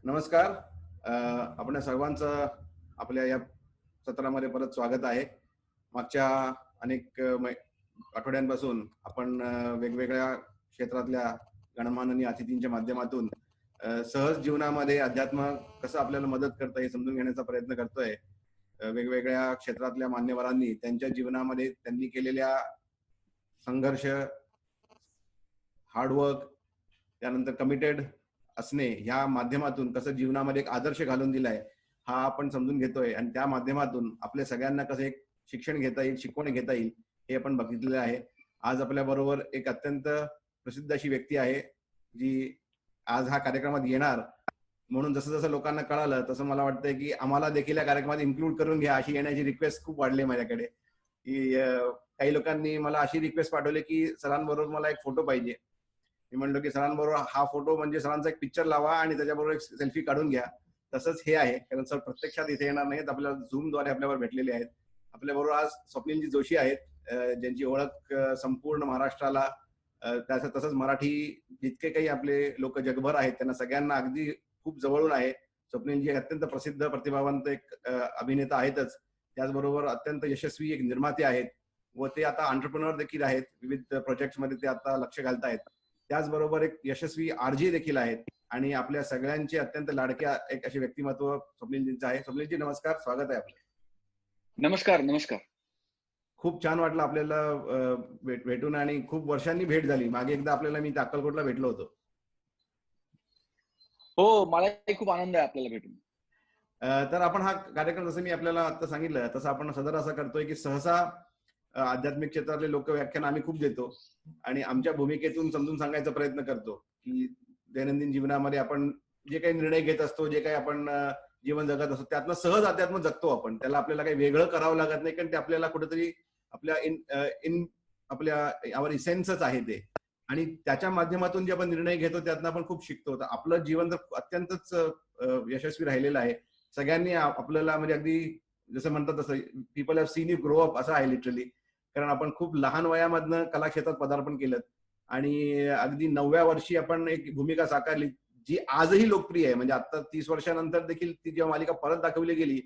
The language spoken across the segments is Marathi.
नमस्कार. आपल्या सर्वांचं आपल्या या सत्रामध्ये परत स्वागत आहे. मागच्या अनेक आठवड्यांपासून आपण वेगवेगळ्या क्षेत्रातल्या गणमाननीय अतिथींच्या माध्यमातून सहज जीवनामध्ये अध्यात्म कसं आपल्याला मदत करतं हे समजून घेण्याचा प्रयत्न करतोय. वेगवेगळ्या क्षेत्रातल्या मान्यवरांनी त्यांच्या जीवनामध्ये त्यांनी केलेल्या संघर्ष, हार्डवर्क, त्यानंतर कमिटेड असणे ह्या माध्यमातून कसं जीवनामध्ये एक आदर्श घालून दिलाय हा आपण समजून घेतोय, आणि त्या माध्यमातून आपल्या सगळ्यांना कसं एक शिक्षण घेता येईल, शिकवण घेता येईल हे आपण बघितलेलं आहे. आज आपल्या बरोबर एक अत्यंत प्रसिद्ध अशी व्यक्ती आहे जी आज हा कार्यक्रमात येणार. म्हणून जसं जसं लोकांना कळालं तसं मला वाटतंय की आम्हाला देखील या कार्यक्रमात इन्क्लूड करून घ्या अशी येण्याची रिक्वेस्ट खूप वाढली माझ्याकडे. की काही लोकांनी मला अशी रिक्वेस्ट पाठवली की सरांबरोबर मला एक फोटो पाहिजे. मी म्हणलो की सरांबरोबर हा फोटो म्हणजे सरांचा एक पिक्चर लावा आणि त्याच्याबरोबर एक सेल्फी काढून घ्या. तसंच हे आहे, कारण सर प्रत्यक्षात इथे येणार नाहीत, आपल्याला झूमद्वारे आपल्यावर भेटलेले आहेत. आपल्याबरोबर आज स्वप्नीलजी जोशी आहेत, ज्यांची ओळख संपूर्ण महाराष्ट्राला, तसंच मराठी जितके काही आपले लोक जगभर आहेत त्यांना सगळ्यांना अगदी खूप जवळून आहे. स्वप्नीलजी अत्यंत प्रसिद्ध प्रतिभावंत एक अभिनेता आहेतच, त्याचबरोबर अत्यंत यशस्वी एक निर्माते आहेत व ते आता एंटरप्रेन्योर देखील आहेत. विविध प्रोजेक्ट्समध्ये ते आता लक्ष घालतायत. त्याचबरोबर एक यशस्वी आरजे देखील आहेत आणि आपल्या सगळ्यांचे अत्यंत लाडक्या एक असे व्यक्तिमत्व स्वप्नीलजींचं आहे. स्वप्नीलजी नमस्कार, स्वागत आहे आपलं. नमस्कार. नमस्कार. खूप छान वाटलं आपल्याला भेटून, आणि खूप वर्षांनी भेट झाली. मागे एकदा आपल्याला मी अक्कलकोटला भेटलो होतो. हो, मलाही खूप आनंद आहे आपल्याला भेटून. तर आपण हा कार्यक्रम जसं मी आपल्याला आता सांगितलं तसं आपण सदर असा करतोय की सहसा आध्यात्मिक क्षेत्रातले लोक व्याख्यान आम्ही खूप देतो आणि आमच्या भूमिकेतून समजून सांगायचा प्रयत्न करतो की दैनंदिन जीवनामध्ये आपण जे काही निर्णय घेत असतो, जे काही आपण जीवन जगत असतो, त्यातनं सहज अध्यात्म जगतो आपण. त्याला आपल्याला काही वेगळं करावं लागत नाही, कारण ते आपल्याला कुठेतरी आपल्या इन आपल्या यावर इसेन्सच आहे ते. आणि त्याच्या माध्यमातून जे आपण निर्णय घेतो त्यातनं आपण खूप शिकतो. तर आपलं जीवन तर अत्यंतच यशस्वी राहिलेलं आहे. सगळ्यांनी आपल्याला म्हणजे अगदी जसं म्हणतात तसं people have seen you grow up असं आहे लिटरली. कारण आपण खूप लहान वयामधनं कला क्षेत्रात पदार्पण केलं आणि अगदी 9व्या वर्षी आपण एक भूमिका साकारली जी आजही लोकप्रिय आहे. म्हणजे आता 30 वर्षानंतर देखील ती जेव्हा मालिका परत दाखवली गेली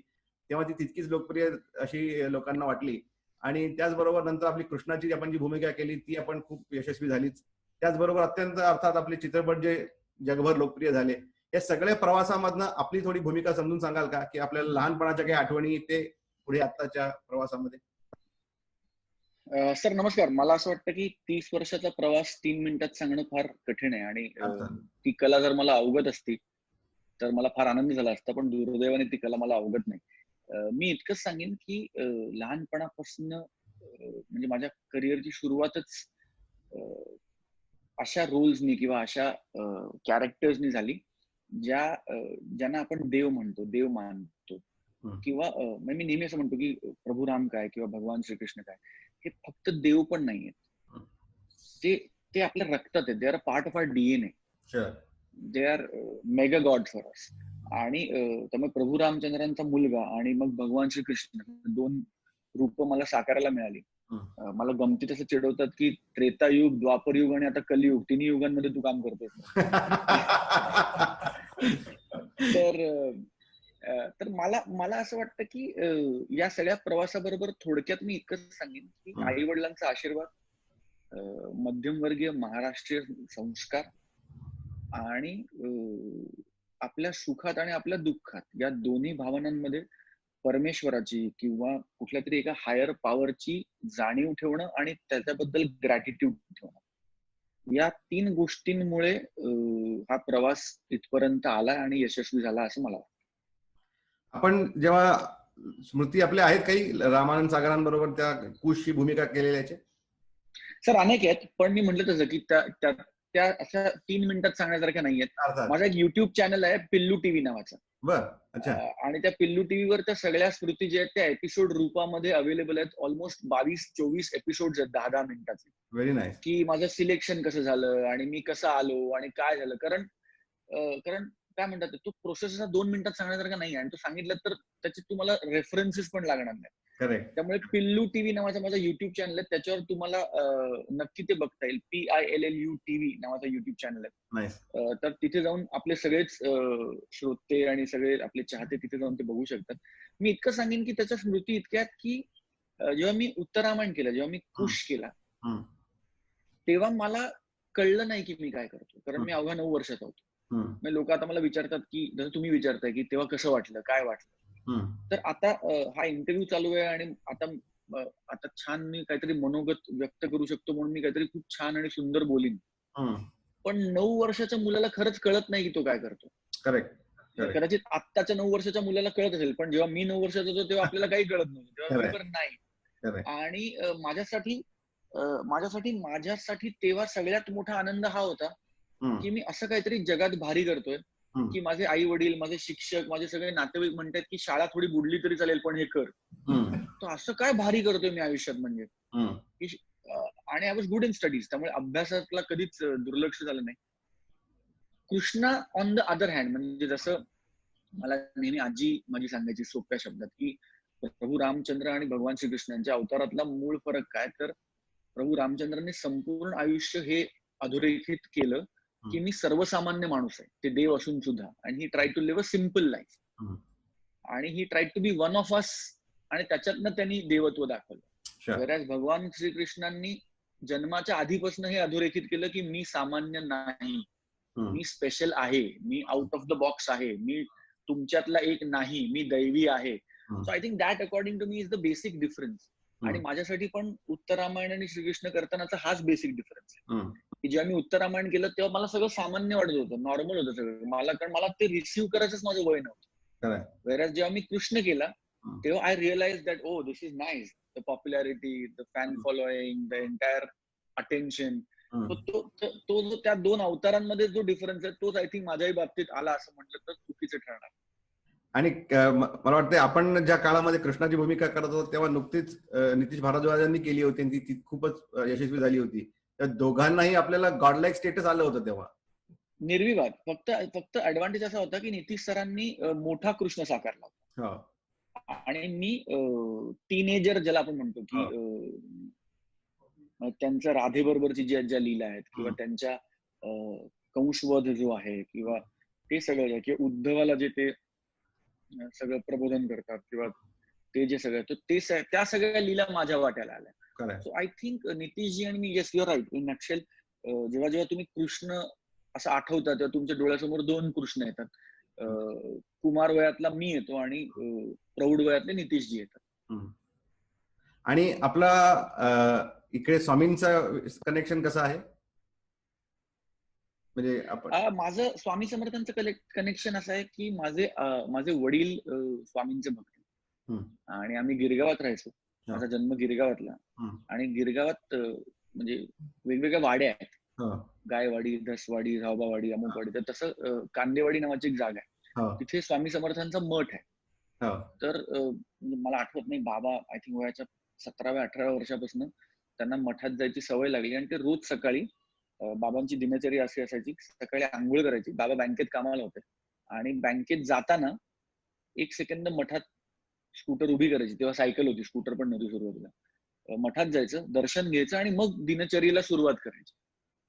तेव्हा ती तितकीच लोकप्रिय अशी लोकांना वाटली. आणि त्याचबरोबर नंतर आपली कृष्णाची आपण जी भूमिका केली ती आपण खूप यशस्वी झालीच. त्याचबरोबर अत्यंत अर्थात आपले चित्रपट जे जगभर लोकप्रिय झाले. या सगळ्या प्रवासामधनं आपली थोडी भूमिका समजून सांगाल का, की आपल्याला लहानपणाच्या काही आठवणी ते पुढे आत्ताच्या प्रवासामध्ये? सर नमस्कार. मला असं वाटतं की 30 वर्षाचा प्रवास 3 मिनिटात सांगणं फार कठीण आहे आणि ती कला जर मला अवगत असती तर मला फार आनंद झाला असता, पण दुर्दैवाने ती कला मला अवगत नाही. मी इतकंच सांगेन की लहानपणापासून म्हणजे माझ्या करिअरची सुरुवातच अशा रोल्सनी किंवा अशा कॅरेक्टर्सनी झाली ज्यांना आपण देव म्हणतो, देव मानतो. किंवा मी नेहमी असं म्हणतो की प्रभू राम काय किंवा भगवान श्रीकृष्ण काय, हे फक्त देव पण नाहीये. ते आपल्या रक्तात आहेत. They are a part of our DNA. They are mega god for us. आणि त्यामुळे प्रभू रामचंद्रांचा मुलगा आणि मग भगवान श्रीकृष्ण, 2 रूप मला साकारायला मिळाली. मला गमतीत असं चिडवतात की त्रेतायुग, द्वापरयुग आणि आता कलियुग, 3 युगांमध्ये तू काम करतोस. तर मला असं वाटतं की या सगळ्या प्रवासाबरोबर थोडक्यात मी इतकंच सांगेन की आई वडिलांचा आशीर्वाद, मध्यमवर्गीय महाराष्ट्रीय संस्कार आणि आपल्या सुखात आणि आपल्या दुःखात या दोन्ही भावनांमध्ये परमेश्वराची किंवा कुठल्या तरी एका हायर पॉवरची जाणीव ठेवणं आणि त्याच्याबद्दल ग्रॅटिट्यूड ठेवणं, या 3 गोष्टींमुळे हा प्रवास इथपर्यंत आला आणि यशस्वी झाला असं मला वाटतं. आपण जेव्हा स्मृती आपल्या आहेत काही रामानंद सागरांबरोबर त्या कुशची भूमिका केलेल्याचे? सर अनेक आहेत, पण मी म्हटलं तसं की त्या अशा 3 मिनिटात सांगण्यासारख्या नाहीयेत. माझा एक युट्यूब चॅनल आहे पिल्लू टीव्ही नावाचा. अच्छा. आणि त्या पिल्लू टीव्हीवर त्या सगळ्या स्मृती ज्या आहेत त्या एपिसोड रूपामध्ये अवेलेबल आहेत. ऑलमोस्ट 22-24 एपिसोड आहेत 10-10 मिनिटाचे. Very nice. की माझं सिलेक्शन कसं झालं आणि मी कसं आलो आणि काय झालं. कारण काय म्हणतात तो प्रोसेस 2 मिनिटात सांगण्यासारखा नाही आणि तो सांगितलं तर त्याचे तुम्हाला रेफरन्सेस पण लागणार नाही. करेक्ट. त्यामुळे पिल्लू टीव्ही नावाचा माझा युट्यूब चॅनल आहे, त्याच्यावर तुम्हाला नक्की ते बघता येईल. PILLU TV नावाचा युट्यूब चॅनल आहे. नाईस. तर तिथे जाऊन आपले सगळेच श्रोते आणि सगळे आपले चाहते तिथे जाऊन ते बघू शकतात. मी इतकं सांगेन की त्याच्या स्मृती इतक्या आहेत की जेव्हा मी उत्तरायण केलं, जेव्हा मी कुश केला, तेव्हा मला कळलं नाही की मी काय करतो, कारण मी अवघा 9 वर्षाचा होतो. मग लोक आता मला विचारतात की जसं तुम्ही विचारताय की तेव्हा कसं वाटलं, काय वाटलं. तर आता हा इंटरव्ह्यू चालू आहे आणि आता छान मी काहीतरी मनोगत व्यक्त करू शकतो म्हणून मी काहीतरी खूप छान आणि सुंदर बोलीन. पण 9 वर्षाच्या मुलाला खरंच कळत नाही की तो काय करतो. करेक्ट. कदाचित आत्ताच्या 9 वर्षाच्या मुलाला कळत असेल, पण जेव्हा मी 9 वर्षाचा होतो तेव्हा आपल्याला काही कळत नव्हतं, तेव्हा मी पण नाही. आणि माझ्यासाठी तेव्हा सगळ्यात मोठा आनंद हा होता की मी असं काहीतरी जगात भारी करतोय की माझे आई वडील, माझे शिक्षक, माझे सगळे नातेवाईक म्हणतात की शाळा थोडी बुडली तरी चालेल पण हे कर. तर असं काय भारी करतोय मी आयुष्यात म्हणजे की आणि I was good in studies, त्यामुळे अभ्यासातला कधीच दुर्लक्ष झालं नाही. Krishna on the other hand, म्हणजे जसं मला नेहमी आजी माझी सांगायची सोप्या शब्दात की प्रभू रामचंद्र आणि भगवान श्रीकृष्ण यांच्या अवतारातला मूळ फरक काय, तर प्रभू रामचंद्रांनी संपूर्ण आयुष्य हे अधोरेखित केलं की मी सर्वसामान्य माणूस आहे, ते देव असून सुद्धा, आणि ही try to live a simple life, आणि ही try to be one of us, आणि त्याच्यातनं त्यांनी देवत्व दाखवलं. Whereas भगवान श्रीकृष्णांनी जन्माच्या आधीपासून हे अधोरेखित केलं की मी सामान्य नाही, मी स्पेशल आहे, मी आउट ऑफ द बॉक्स आहे, मी तुमच्यातला एक नाही, मी दैवी आहे. So I think that according to me is the basic difference. आणि माझ्यासाठी पण उत्तरामायण आणि श्रीकृष्ण करतानाचा हाच बेसिक डिफरन्स आहे की जेव्हा मी उत्तरामायण केलं तेव्हा मला सगळं सामान्य वाटत होतं, नॉर्मल होतं सगळं मला, कारण मला ते रिसिव्ह करायचंच माझं वय नव्हतं. Whereas जेव्हा मी कृष्ण केला तेव्हा I realise that oh this is nice, the popularity, the fan following, the entire attention. तो जो त्या 2 अवतारांमध्ये जो डिफरन्स आहे तोच आय थिंक माझ्याही बाबतीत आला असं म्हटलं तर चुकीचं ठरणार. आणि मला वाटतं आपण ज्या काळामध्ये कृष्णाची भूमिका करत होतो तेव्हा नुकतीच नितीश भारद्वाजांनी केली होती आणि ती खूपच यशस्वी झाली होती. त्या दोघांनाही आपल्याला गॉडलाईक स्टेटस आलं होतं तेव्हा. निर्विवाद. फक्त ऍडव्हान्टेज असा होता की नितीश सरांनी मोठा कृष्ण साकारला होता. आणि मी टीनेजर ज्याला आपण म्हणतो की त्यांच्या राधेबरोबरची ज्या लीला आहेत किंवा त्यांच्या कंशवध जो आहे किंवा ते सगळं किंवा उद्धवाला जे ते सगळं प्रबोधन करतात किंवा ते जे सगळं, तर ते त्या सगळ्या लीला माझ्या वाट्याला आल्या. सो आय थिंक नितीशजी आणि मी, yes you are right, in nutshell जेव्हा जेव्हा तुम्ही कृष्ण असं आठवता तेव्हा तुमच्या डोळ्यासमोर 2 कृष्ण येतात. कुमार वयातला मी येतो आणि प्रौढ वयातले नितीशजी येतात. आणि आपला इकडे स्वामींचा कनेक्शन कसं आहे? म्हणजे माझं स्वामी समर्थांचं कनेक्शन असं आहे की माझे वडील स्वामींचे भक्त आणि आम्ही गिरगावात राहायचो. माझा जन्म गिरगावातला, आणि गिरगावात म्हणजे वेगवेगळ्या वाड्या आहेत, गायवाडी, धसवाडी, रावबावाडी, अमुकवाडी. तर तसं कांदेवाडी नावाची एक जागा आहे, तिथे स्वामी समर्थांचा मठ आहे. तर मला आठवत नाही, बाबा आय थिंक वयाच्या 17व्या-18व्या वर्षापासून त्यांना मठात जायची सवय लागली आणि ते रोज सकाळी, बाबांची दिनचर्या अशी असायची, सकाळी आंघोळ करायची, बाबा बँकेत कामाला होते आणि बँकेत जाताना 1 सेकंद मठात स्कूटर उभी करायची, तेव्हा सायकल होती, स्कूटर पण नव्हती सुरुवातीला. मठात जायचं, दर्शन घ्यायचं आणि मग दिनचर्येला सुरुवात करायची.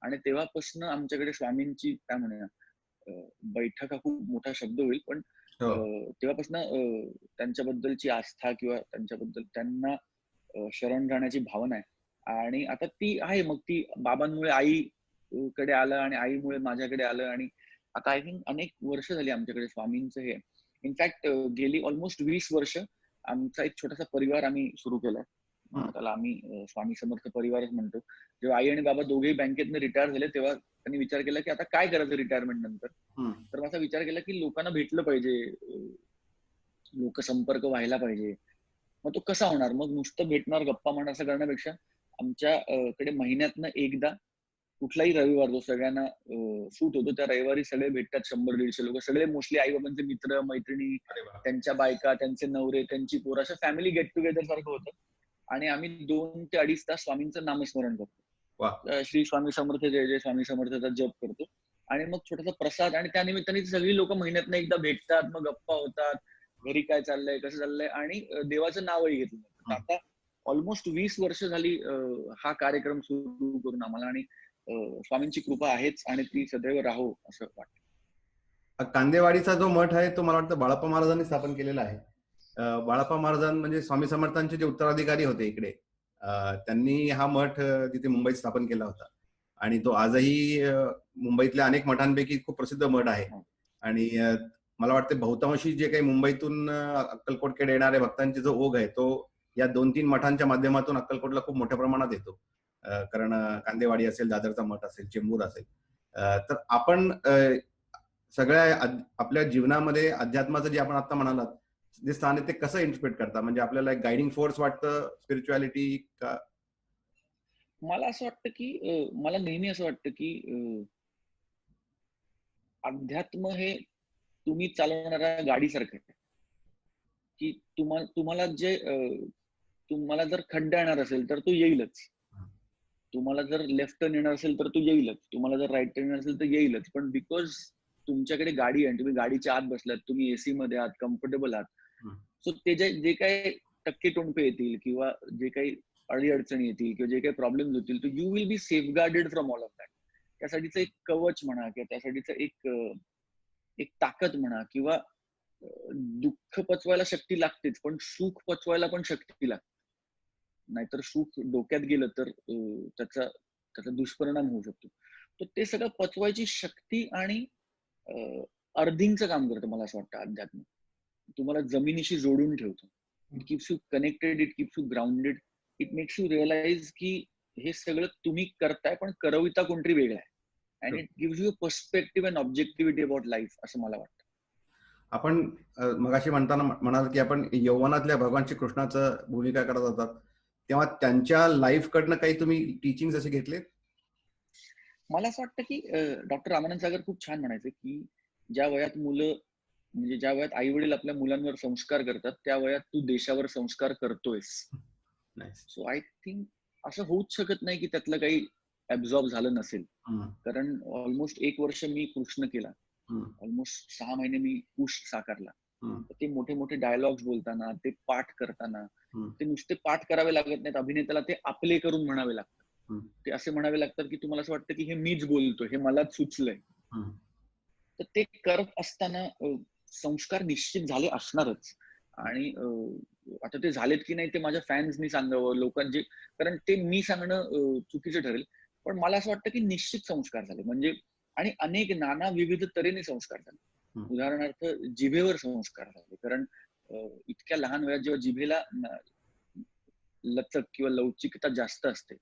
आणि तेव्हापासून आमच्याकडे स्वामींची काय म्हणूया, बैठक हा खूप मोठा शब्द होईल, पण तेव्हापासून त्यांच्याबद्दलची आस्था किंवा त्यांच्याबद्दल त्यांना शरण राहण्याची भावना आहे. आणि आता ती आहे, मग ती बाबांमुळे आई कडे आलं आणि आईमुळे माझ्याकडे आलं, आणि आता आय थिंक अनेक वर्ष झाली आमच्याकडे स्वामींचं हे. इनफॅक्ट गेली ऑलमोस्ट 20 वर्ष आमचा एक छोटासा परिवार आम्ही सुरू केलाय, त्याला आम्ही स्वामी समर्थ परिवारच म्हणतो. जेव्हा आई आणि बाबा दोघेही बँकेतनं रिटायर झाले तेव्हा त्यांनी विचार केला की आता काय करायचं रिटायरमेंट नंतर. तर माझा विचार केला की लोकांना भेटलं पाहिजे, लोकसंपर्क व्हायला पाहिजे. मग तो कसा होणार, मग नुसतं भेटणार गप्पा मारणार असं करण्यापेक्षा आमच्याकडे महिन्यातनं एकदा कुठलाही रविवार जो सगळ्यांना सूट होतो त्या रविवारी सगळे भेटतात, 100-150 लोक, सगळे मोस्टली आई बाबांचे मित्र मैत्रिणी, त्यांच्या बायका, त्यांचे नवरे, त्यांची पोरं, असं फॅमिली गेट टुगेदर सारखं होतं. आणि आम्ही 2 ते 2.5 तास स्वामींचं नामस्मरण करतो. श्री स्वामी समर्थ जय जय स्वामी समर्थचा जप करतो आणि मग छोटासा प्रसाद, आणि त्या निमित्ताने सगळी लोक महिन्यातनं एकदा भेटतात, मग गप्पा होतात, घरी काय चाललंय, कसं चाललंय, आणि देवाचं नावही घेतलं जातं. हं. आता ऑलमोस्ट 20 वर्ष झाली हा कार्यक्रम सुरू करून आम्हाला, आणि स्वामींची कृपा आहेच आणि ती सदैव राहो असं वाटतं. कांदेवाडीचा जो मठ आहे तो मला वाटतं बाळाप्पा महाराजांनी स्थापन केलेला आहे. बाळाप्पा महाराजां म्हणजे स्वामी समर्थांचे जे उत्तराधिकारी होते इकडे, त्यांनी हा मठ तिथे मुंबईत स्थापन केला होता. आणि तो आजही मुंबईतल्या अनेक मठांपैकी खूप प्रसिद्ध मठ आहे. हो. आणि मला वाटतं बहुतांशी जे काही मुंबईतून अक्कलकोटकडे येणाऱ्या भक्तांचे जो ओघ आहे तो या 2-3 मठांच्या माध्यमातून अक्कलकोटला खूप मोठ्या प्रमाणात येतो. कारण कांदेवाडी असेल, दादरचा मठ असेल, चेंबूर असेल. तर आपण सगळ्या आपल्या जीवनामध्ये अध्यात्माचं जे आपण आता म्हणालात जे स्थान आहे ते कसं इंटरप्रेट करता? म्हणजे आपल्याला एक गायडिंग फोर्स वाटतं स्पिरिच्युअलिटी का? मला असं वाटतं की मला नेहमी असं वाटतं की अध्यात्म हे तुम्ही चालवणाऱ्या गाडीसारखं आहे, की तुम्हाला जे तुम्हाला जर खड्डा येणार असेल तर तो येईलच. तुम्हाला जर लेफ्ट टर्न येणार असेल तर तो येईलच. तुम्हाला जर राईट टर्न येणार असेल तर येईलच. पण बिकॉज तुमच्याकडे गाडी आहे, तुम्ही गाडीच्या आत बसलात, तुम्ही एसी मध्ये आहात, कम्फर्टेबल आहात. हं. सो ते जे काही टक्के टोणपे येतील किंवा जे काही अडीअडचणी येतील किंवा जे काही प्रॉब्लेम्स होतील, तर you will be safeguarded from all of that. त्यासाठीचं एक कवच म्हणा किंवा त्यासाठीचं एक ताकद म्हणा, किंवा दुःख पचवायला शक्ती लागतेच, पण सुख पचवायला पण शक्ती लागते. नाहीतर सुख डोक्यात गेलं तर त्याचा दुष्परिणाम होऊ शकतो. तर ते सगळं पचवायची शक्ती आणि अर्थिंगचं काम करतं मला असं वाटतं अध्यात्म. तुम्हाला जमिनीशी जोडून ठेवतो. It keeps you connected, it keeps you grounded, it makes you realise की हे सगळं तुम्ही करताय, पण करविता कोणतरी वेगळा आहे. And it gives you perspective and objectivity about life असं मला वाटतं. आपण मगाशी म्हणताना म्हणाल की आपण यौवनातल्या भगवान श्रीकृष्णाचं भूमिका करत होतात, तेव्हा त्यांच्या लाईफ कडनं काही तुम्ही टीचिंग असे घेतले? मला असं वाटतं की डॉक्टर रामानंद सागर खूप छान म्हणायचे की ज्या वयात मुलं, म्हणजे ज्या वयात आई वडील आपल्या मुलांवर संस्कार करतात, त्या वयात तू देशावर संस्कार करतोयस. नाईस. सो आय थिंक असं होऊच शकत नाही की त्यातलं काही ऍब्झॉर्ब झालं नसेल. कारण ऑलमोस्ट 1 वर्ष मी कृष्ण केला, ऑलमोस्ट 6 महिने मी कुश साकारला. ते मोठे मोठे डायलॉग्स बोलताना, ते पाठ करताना, ते नुसते पाठ करावे लागत नाहीत अभिनेत्याला, ते आपले करून म्हणावे लागतात. ते असे म्हणावे लागतात की तुम्हाला असं वाटतं की हे मीच बोलतोय, हे मलाच सुचलंय. तर ते करत असताना संस्कार निश्चित झाले असणारच. आणि आता ते झालेत की नाही ते माझ्या फॅन्सनी सांगावं, लोकांचे, कारण ते मी सांगणं चुकीचं ठरेल. पण मला असं वाटतं की निश्चित संस्कार झाले, म्हणजे, आणि अनेक नाना विविध तऱ्हेने संस्कार झाले. उदाहरणार्थ जिभेवर संस्कार झाले, कारण इतक्या लहान वयात जेव्हा जिभेला लचक किंवा लवचिकता जास्त असते,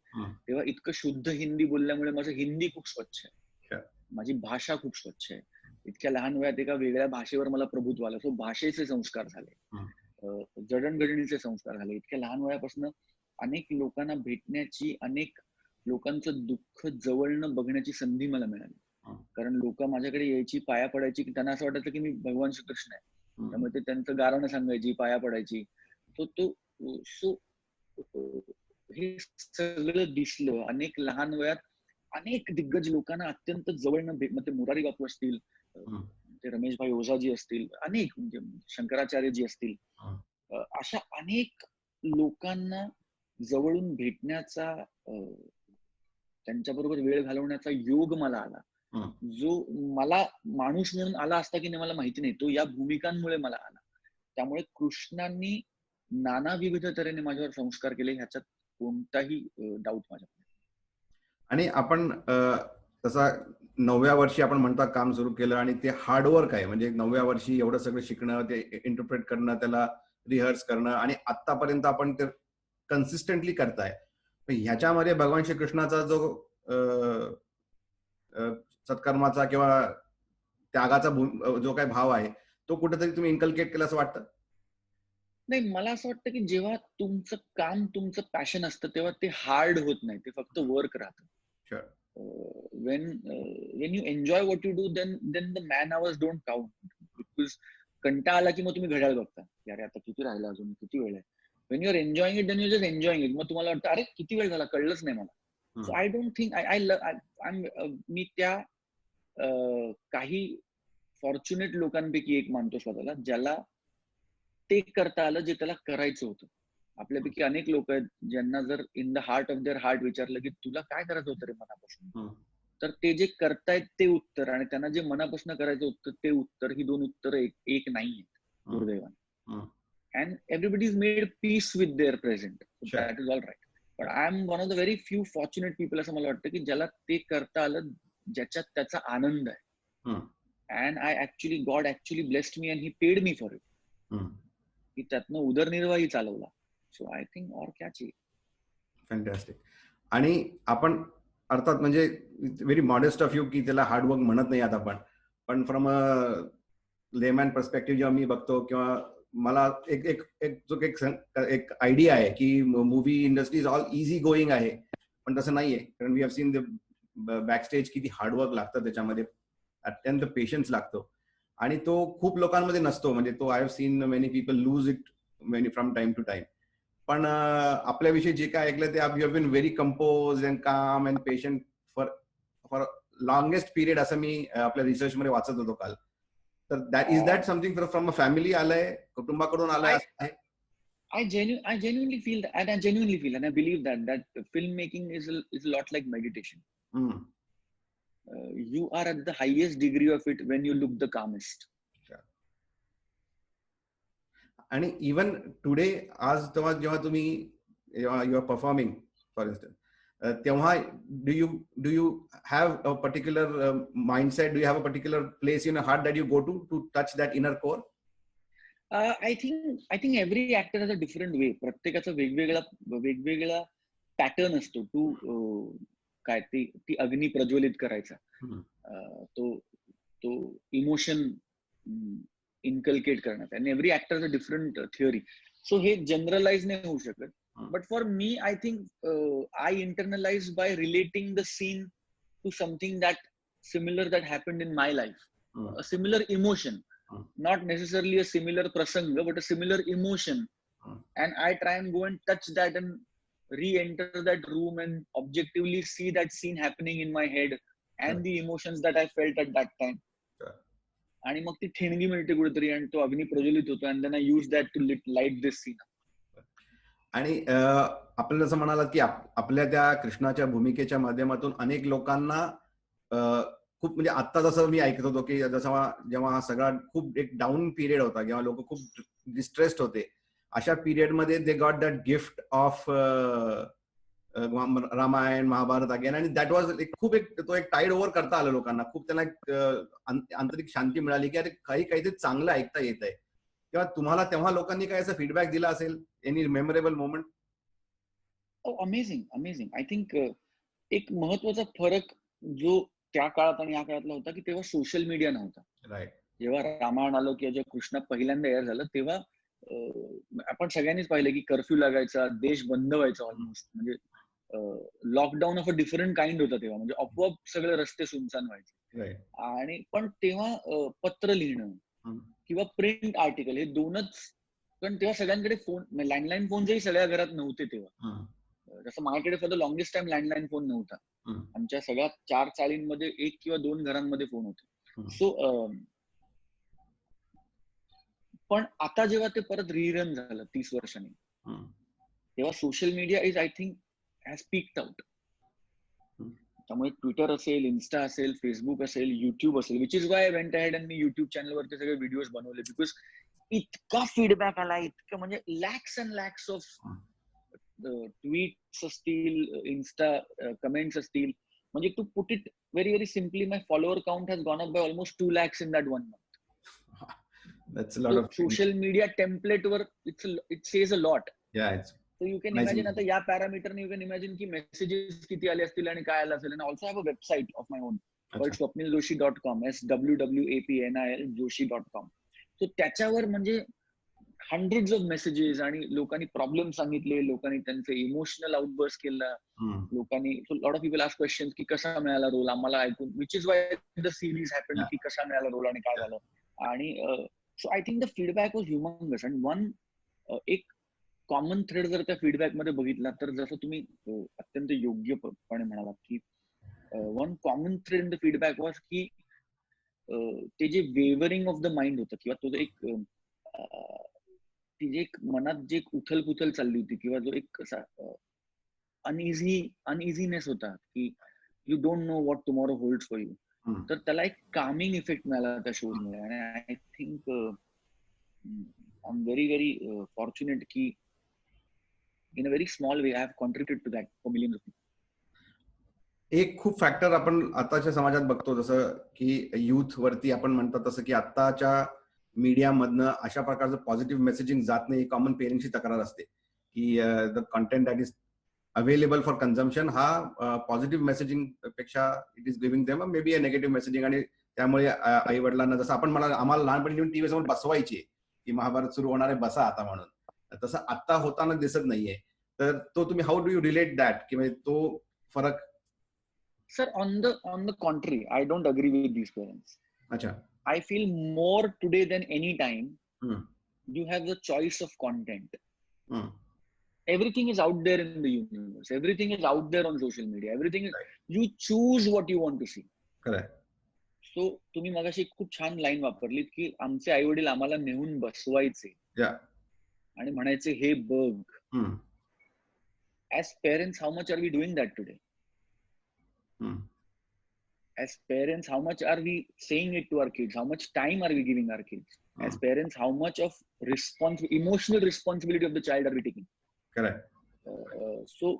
तेव्हा इतकं शुद्ध हिंदी बोलल्यामुळे माझं हिंदी खूप स्वच्छ आहे, माझी भाषा खूप स्वच्छ आहे. इतक्या लहान वयात एका वेगळ्या भाषेवर मला प्रभुत्व आलं. सो भाषेचे संस्कार झाले, जडणघडणीचे संस्कार झाले. इतक्या लहान वयापासून अनेक लोकांना भेटण्याची, अनेक लोकांचं दुःख जवळनं बघण्याची संधी मला मिळाली. कारण लोक माझ्याकडे यायची, पाया पडायची, की त्यांना असं वाटायचं की मी भगवान श्रीकृष्ण आहे. त्यामुळे ते त्यांचं गारणं सांगायची, पाया पडायची. सो हे सगळं दिसलं अनेक लहान वयात. अनेक दिग्गज लोकांना अत्यंत जवळनं मग ते मुरारी बापू असतील, ते रमेशभाई ओझाजी असतील, अनेक म्हणजे शंकराचार्यजी असतील, अशा अनेक लोकांना जवळून भेटण्याचा, त्यांच्याबरोबर वेळ घालवण्याचा योग मला आला. जो मला माणूस म्हणून आला असता की नाही मला माहिती नाही, तो या भूमिकांमुळे मला आला. त्यामुळे कृष्णांनी नाना विविध तऱ्हेने माझ्यावर संस्कार केले, ह्याच्यात कोणताही डाऊट माझ्या. आणि आपण तसा 9व्या वर्षी आपण म्हणता काम सुरू केलं आणि ते हार्डवर्क आहे. म्हणजे 9व्या वर्षी एवढं सगळं शिकणं, ते इंटरप्रेट करणं, त्याला रिहर्स करणं आणि आतापर्यंत आपण ते कन्सिस्टंटली करताय. ह्याच्यामध्ये भगवान श्रीकृष्णाचा जो सत्कर्माचा किंवा त्यागाचा जो काही भाव आहे तो कुठेतरी तुम्ही इन्कल्केट केला असं वाटतं? नाही, मला असं वाटतं की जेव्हा तुमचं काम, तुमचं पॅशन असतं, तेव्हा ते हार्ड होत नाही, ते फक्त वर्क राहतं. Sure. when you enjoy what you do, then the man hours don't count. Because कंटाळा आला की मग तुम्ही घड्याळ बघता, अरे आता किती राहिला, अजून किती वेळ आहे. when you're enjoying it, then you're just enjoying it. मग तुम्हाला वाटतं अरे किती वेळ झाला, कळलंच नाही मला. सो आय डोंट थिंक मी त्या काही फॉर्च्युनेट लोकांपैकी एक मानतो स्वतःला, ज्याला ते करता आलं जे त्याला करायचं होतं. आपल्यापैकी अनेक लोक आहेत ज्यांना जर in the heart of their heart विचारलं की तुला काय करायचं होतं रे मनापासून, हम्म. तर ते जे करतायत ते उत्तर आणि त्यांना जे मनापासून करायचं होतं ते उत्तर, ही दोन उत्तर एक नाहीये हम्म. दुर्दैवाने. हम्म. And everybody is made peace with their present. So Sure. that is all right. But I am one of the very few fortunate people असं मला वाटतं की ज्याला ते करता आलं ज्याच्यात त्याचा आनंद आहे. हम्म. And God actually blessed me and he paid me for it. हम्म. की त्यातनं उदरनिर्वाहही चालवला. सो आय थिंक और क्या चाहिए. फॅन्टॅस्टिक. आणि आपण अर्थात म्हणजे व्हेरी मॉडेस्ट ऑफ यू की त्याला हार्डवर्क म्हणत नाही आता आपण, पण फ्रॉम अ लेमॅन पर्स्पेक्टिव्ह जेव्हा मी बघतो किंवा मला एक एक एक जो एक आयडिया आहे की movie industry is all easy going आहे, पण तसं नाहीये. कारण we have seen the backstage किती हार्डवर्क लागतं त्याच्यामध्ये, अत्यंत पेशन्स लागतो आणि तो खूप लोकांमध्ये नसतो. म्हणजे तो I have seen many people lose it many from time to time. पण आपल्याविषयी जे काय ऐकलं ते you have been very compose and calm and patient for for longest period, असं मी आपल्या रिसर्च मध्ये वाचत होतो काल. तर that something from a family आलंय, कुटुंबाकडून आलंय आहे? I genuinely feel that, and I genuinely feel, and I believe that filmmaking is a lot like meditation. You are at the highest degree of it when you look the calmest. आणि इवन टुडे, आज जेव्हा तुम्ही you are performing for instance, तेव्हा do you have a particular mindset, do you have a particular place in heart that you go to touch that inner core? I think every actor has a different way. प्रत्येकाचा वेगवेगळा पॅटर्न असतो टू काय ती अग्नी प्रज्वलित करायचा. तो इमोशन इनकल्केट करण्यात. आणि every actor a different theory. So हे जनरलाइज नाही होऊ शकत. But for me I think I internalise by relating the scene to something that similar that happened in my life. A similar emotion, not necessarily a similar prasanga, but a similar emotion. And I try and go and touch that and re-enter that room and objectively see that scene happening in my head and the emotions that I felt at that time. आणि मग ती ठेणगी मिळते कुठेतरी आणि तो अग्नी प्रज्वलित होतो, and then I use that to light this scene. आणि आपण जसं म्हणालात की आपल्या त्या कृष्णाच्या भूमिकेच्या माध्यमातून अनेक लोकांना खूप, म्हणजे आता जसं मी ऐकत होतो की जसं जेव्हा हा सगळा खूप एक डाऊन पिरियड होता, जेव्हा लोक खूप डिस्ट्रेस्ड होते, अशा पिरियड मध्ये they got that gift of Ramayana Mahabharata again, आणि दॅट वॉज खूप तो एक टाईड ओव्हर करता आलं लोकांना. खूप त्यांना एक आंतरिक शांती मिळाली की अरे काहीतरी चांगलं ऐकता येत आहे. तेव्हा तुम्हाला तेव्हा लोकांनी काय असा फीडबॅक दिला असेल? Any memorable moment? Amazing. I think एक महत्वाचा फरक जो त्या काळात आणि या काळातला होता की तेव्हा सोशल मीडिया नव्हता. राईट. जेव्हा रामायण आलं किंवा जेव्हा कृष्णा पहिल्यांदा एअर झालं तेव्हा आपण सगळ्यांनीच पाहिलं की कर्फ्यू लागायचा, देश बंद व्हायचा ऑलमोस्ट. म्हणजे lockdown of a different kind होता तेव्हा. म्हणजे आपोआप सगळे रस्ते सुनसान व्हायचे. आणि पण तेव्हा पत्र लिहिणं किंवा प्रिंट आर्टिकल हे दोनच. पण तेव्हा सगळ्यांकडे फोन, लँडलाईन फोनही सगळ्या घरात नव्हते तेव्हा. जसं माझ्याकडे for the longest time landline phone नव्हता. आमच्या सगळ्या 4 चाळींमध्ये 1 किंवा 2 घरांमध्ये फोन होते. सो पण आता जेव्हा ते परत रिरन झालं 30 वर्षांनी, तेव्हा social media is I think has peaked out. त्यामुळे ट्विटर असेल, इन्स्टा असेल, फेसबुक असेल, युट्यूब असेल, which is why I went ahead and me YouTube चॅनलवरती सगळे व्हिडिओज बनवले. बिकॉज इतका फीडबॅक आला, इतकं म्हणजे lakhs and lakhs of tweets असतील, इन्स्टा कमेंट्स असतील. म्हणजे to put it very very simply, my follower count has gone up by almost 2 lakhs in that 1 month. That's a lot of social media template वर it says a lot. Yeah, it's So you can imagine आता या पॅरामीटरने यू कॅन इमॅजिन की मेसेजेस किती आले असतील आणि काय आलं असेल. आणि also have a website of my on called swapniljoshi.com, SWWAPNIL joshi.com. So त्याच्यावर म्हणजे हंड्रेड्स ऑफ मेसेजेस आणि लोकांनी प्रॉब्लेम सांगितले, लोकांनी त्यांचे इमोशनल आउटबर्स्ट केला, लोकांनी lot of people ask question की कसा मिळाला रोल आम्हाला ऐकून, which is why the series happened की कसा मिळाला रोल आणि काय झालं. आणि so I think the feedback was humongous. आणि वन एक कॉमन थ्रेड जर त्या फीडबॅक मध्ये बघितला तर जसं तुम्ही अत्यंत योग्यपणे म्हणालात की one common thread in the feedback was की ते जे वेवरिंग ऑफ द माइंड होतं किंवा तो जो एक ती जे एक मनात जे एक उथल-पुथल चालली होती किंवा जो एक असा अनइझीनेस होता की you don't know what tomorrow holds for you. तर त्याला एक कामिंग इफेक्ट मिळाला त्या शोजमुळे आणि I think I am very fortunate की in a very small way I have contributed to that for millions of people. एक खूप फॅक्टर आपण आताच्या समाजात बघतो, जसं की युथ वरती आपण म्हणतात तसं की आताच्या मीडियामधनं अशा प्रकारचं पॉझिटिव्ह मेसेजिंग जात नाही. कॉमन पेरेंट्सची तक्रार असते की the content that is available for consumption हा पॉझिटिव्ह मेसेजिंग पेक्षा it is giving them may be a negative messaging. आणि त्यामुळे आई वडिलांना, जसं आपण मला आम्हाला लहानपणी टीव्ही समोर बसवायची की महाभारत सुरू होणार आहे, बसा आता म्हणून, तसं आता होताना दिसत नाहीये. तर तो तुम्ही how do you relate that, की म्हणजे तो फरक? Sir, on the contrary, I don't agree with these parents. अच्छा. I feel more today than any time हम्म, you have the choice of content. हम्म. Everything is out there in the universe. Everything is out there on social media. Everything is, Right. you choose what you want to see. Correct. So तुम्ही मगाशी एक खूप छान लाईन वापरलीत की आमचे आई वडील आम्हाला नेऊन बसवायचे Yeah. आणि म्हणायचे हे बघ. हम्म, As parents, how much are we doing that today? हम्म. As parents, how much are we saying it to our kids? How much time are we giving our kids? As parents, how much of emotional responsibility of the child are we taking? Correct. So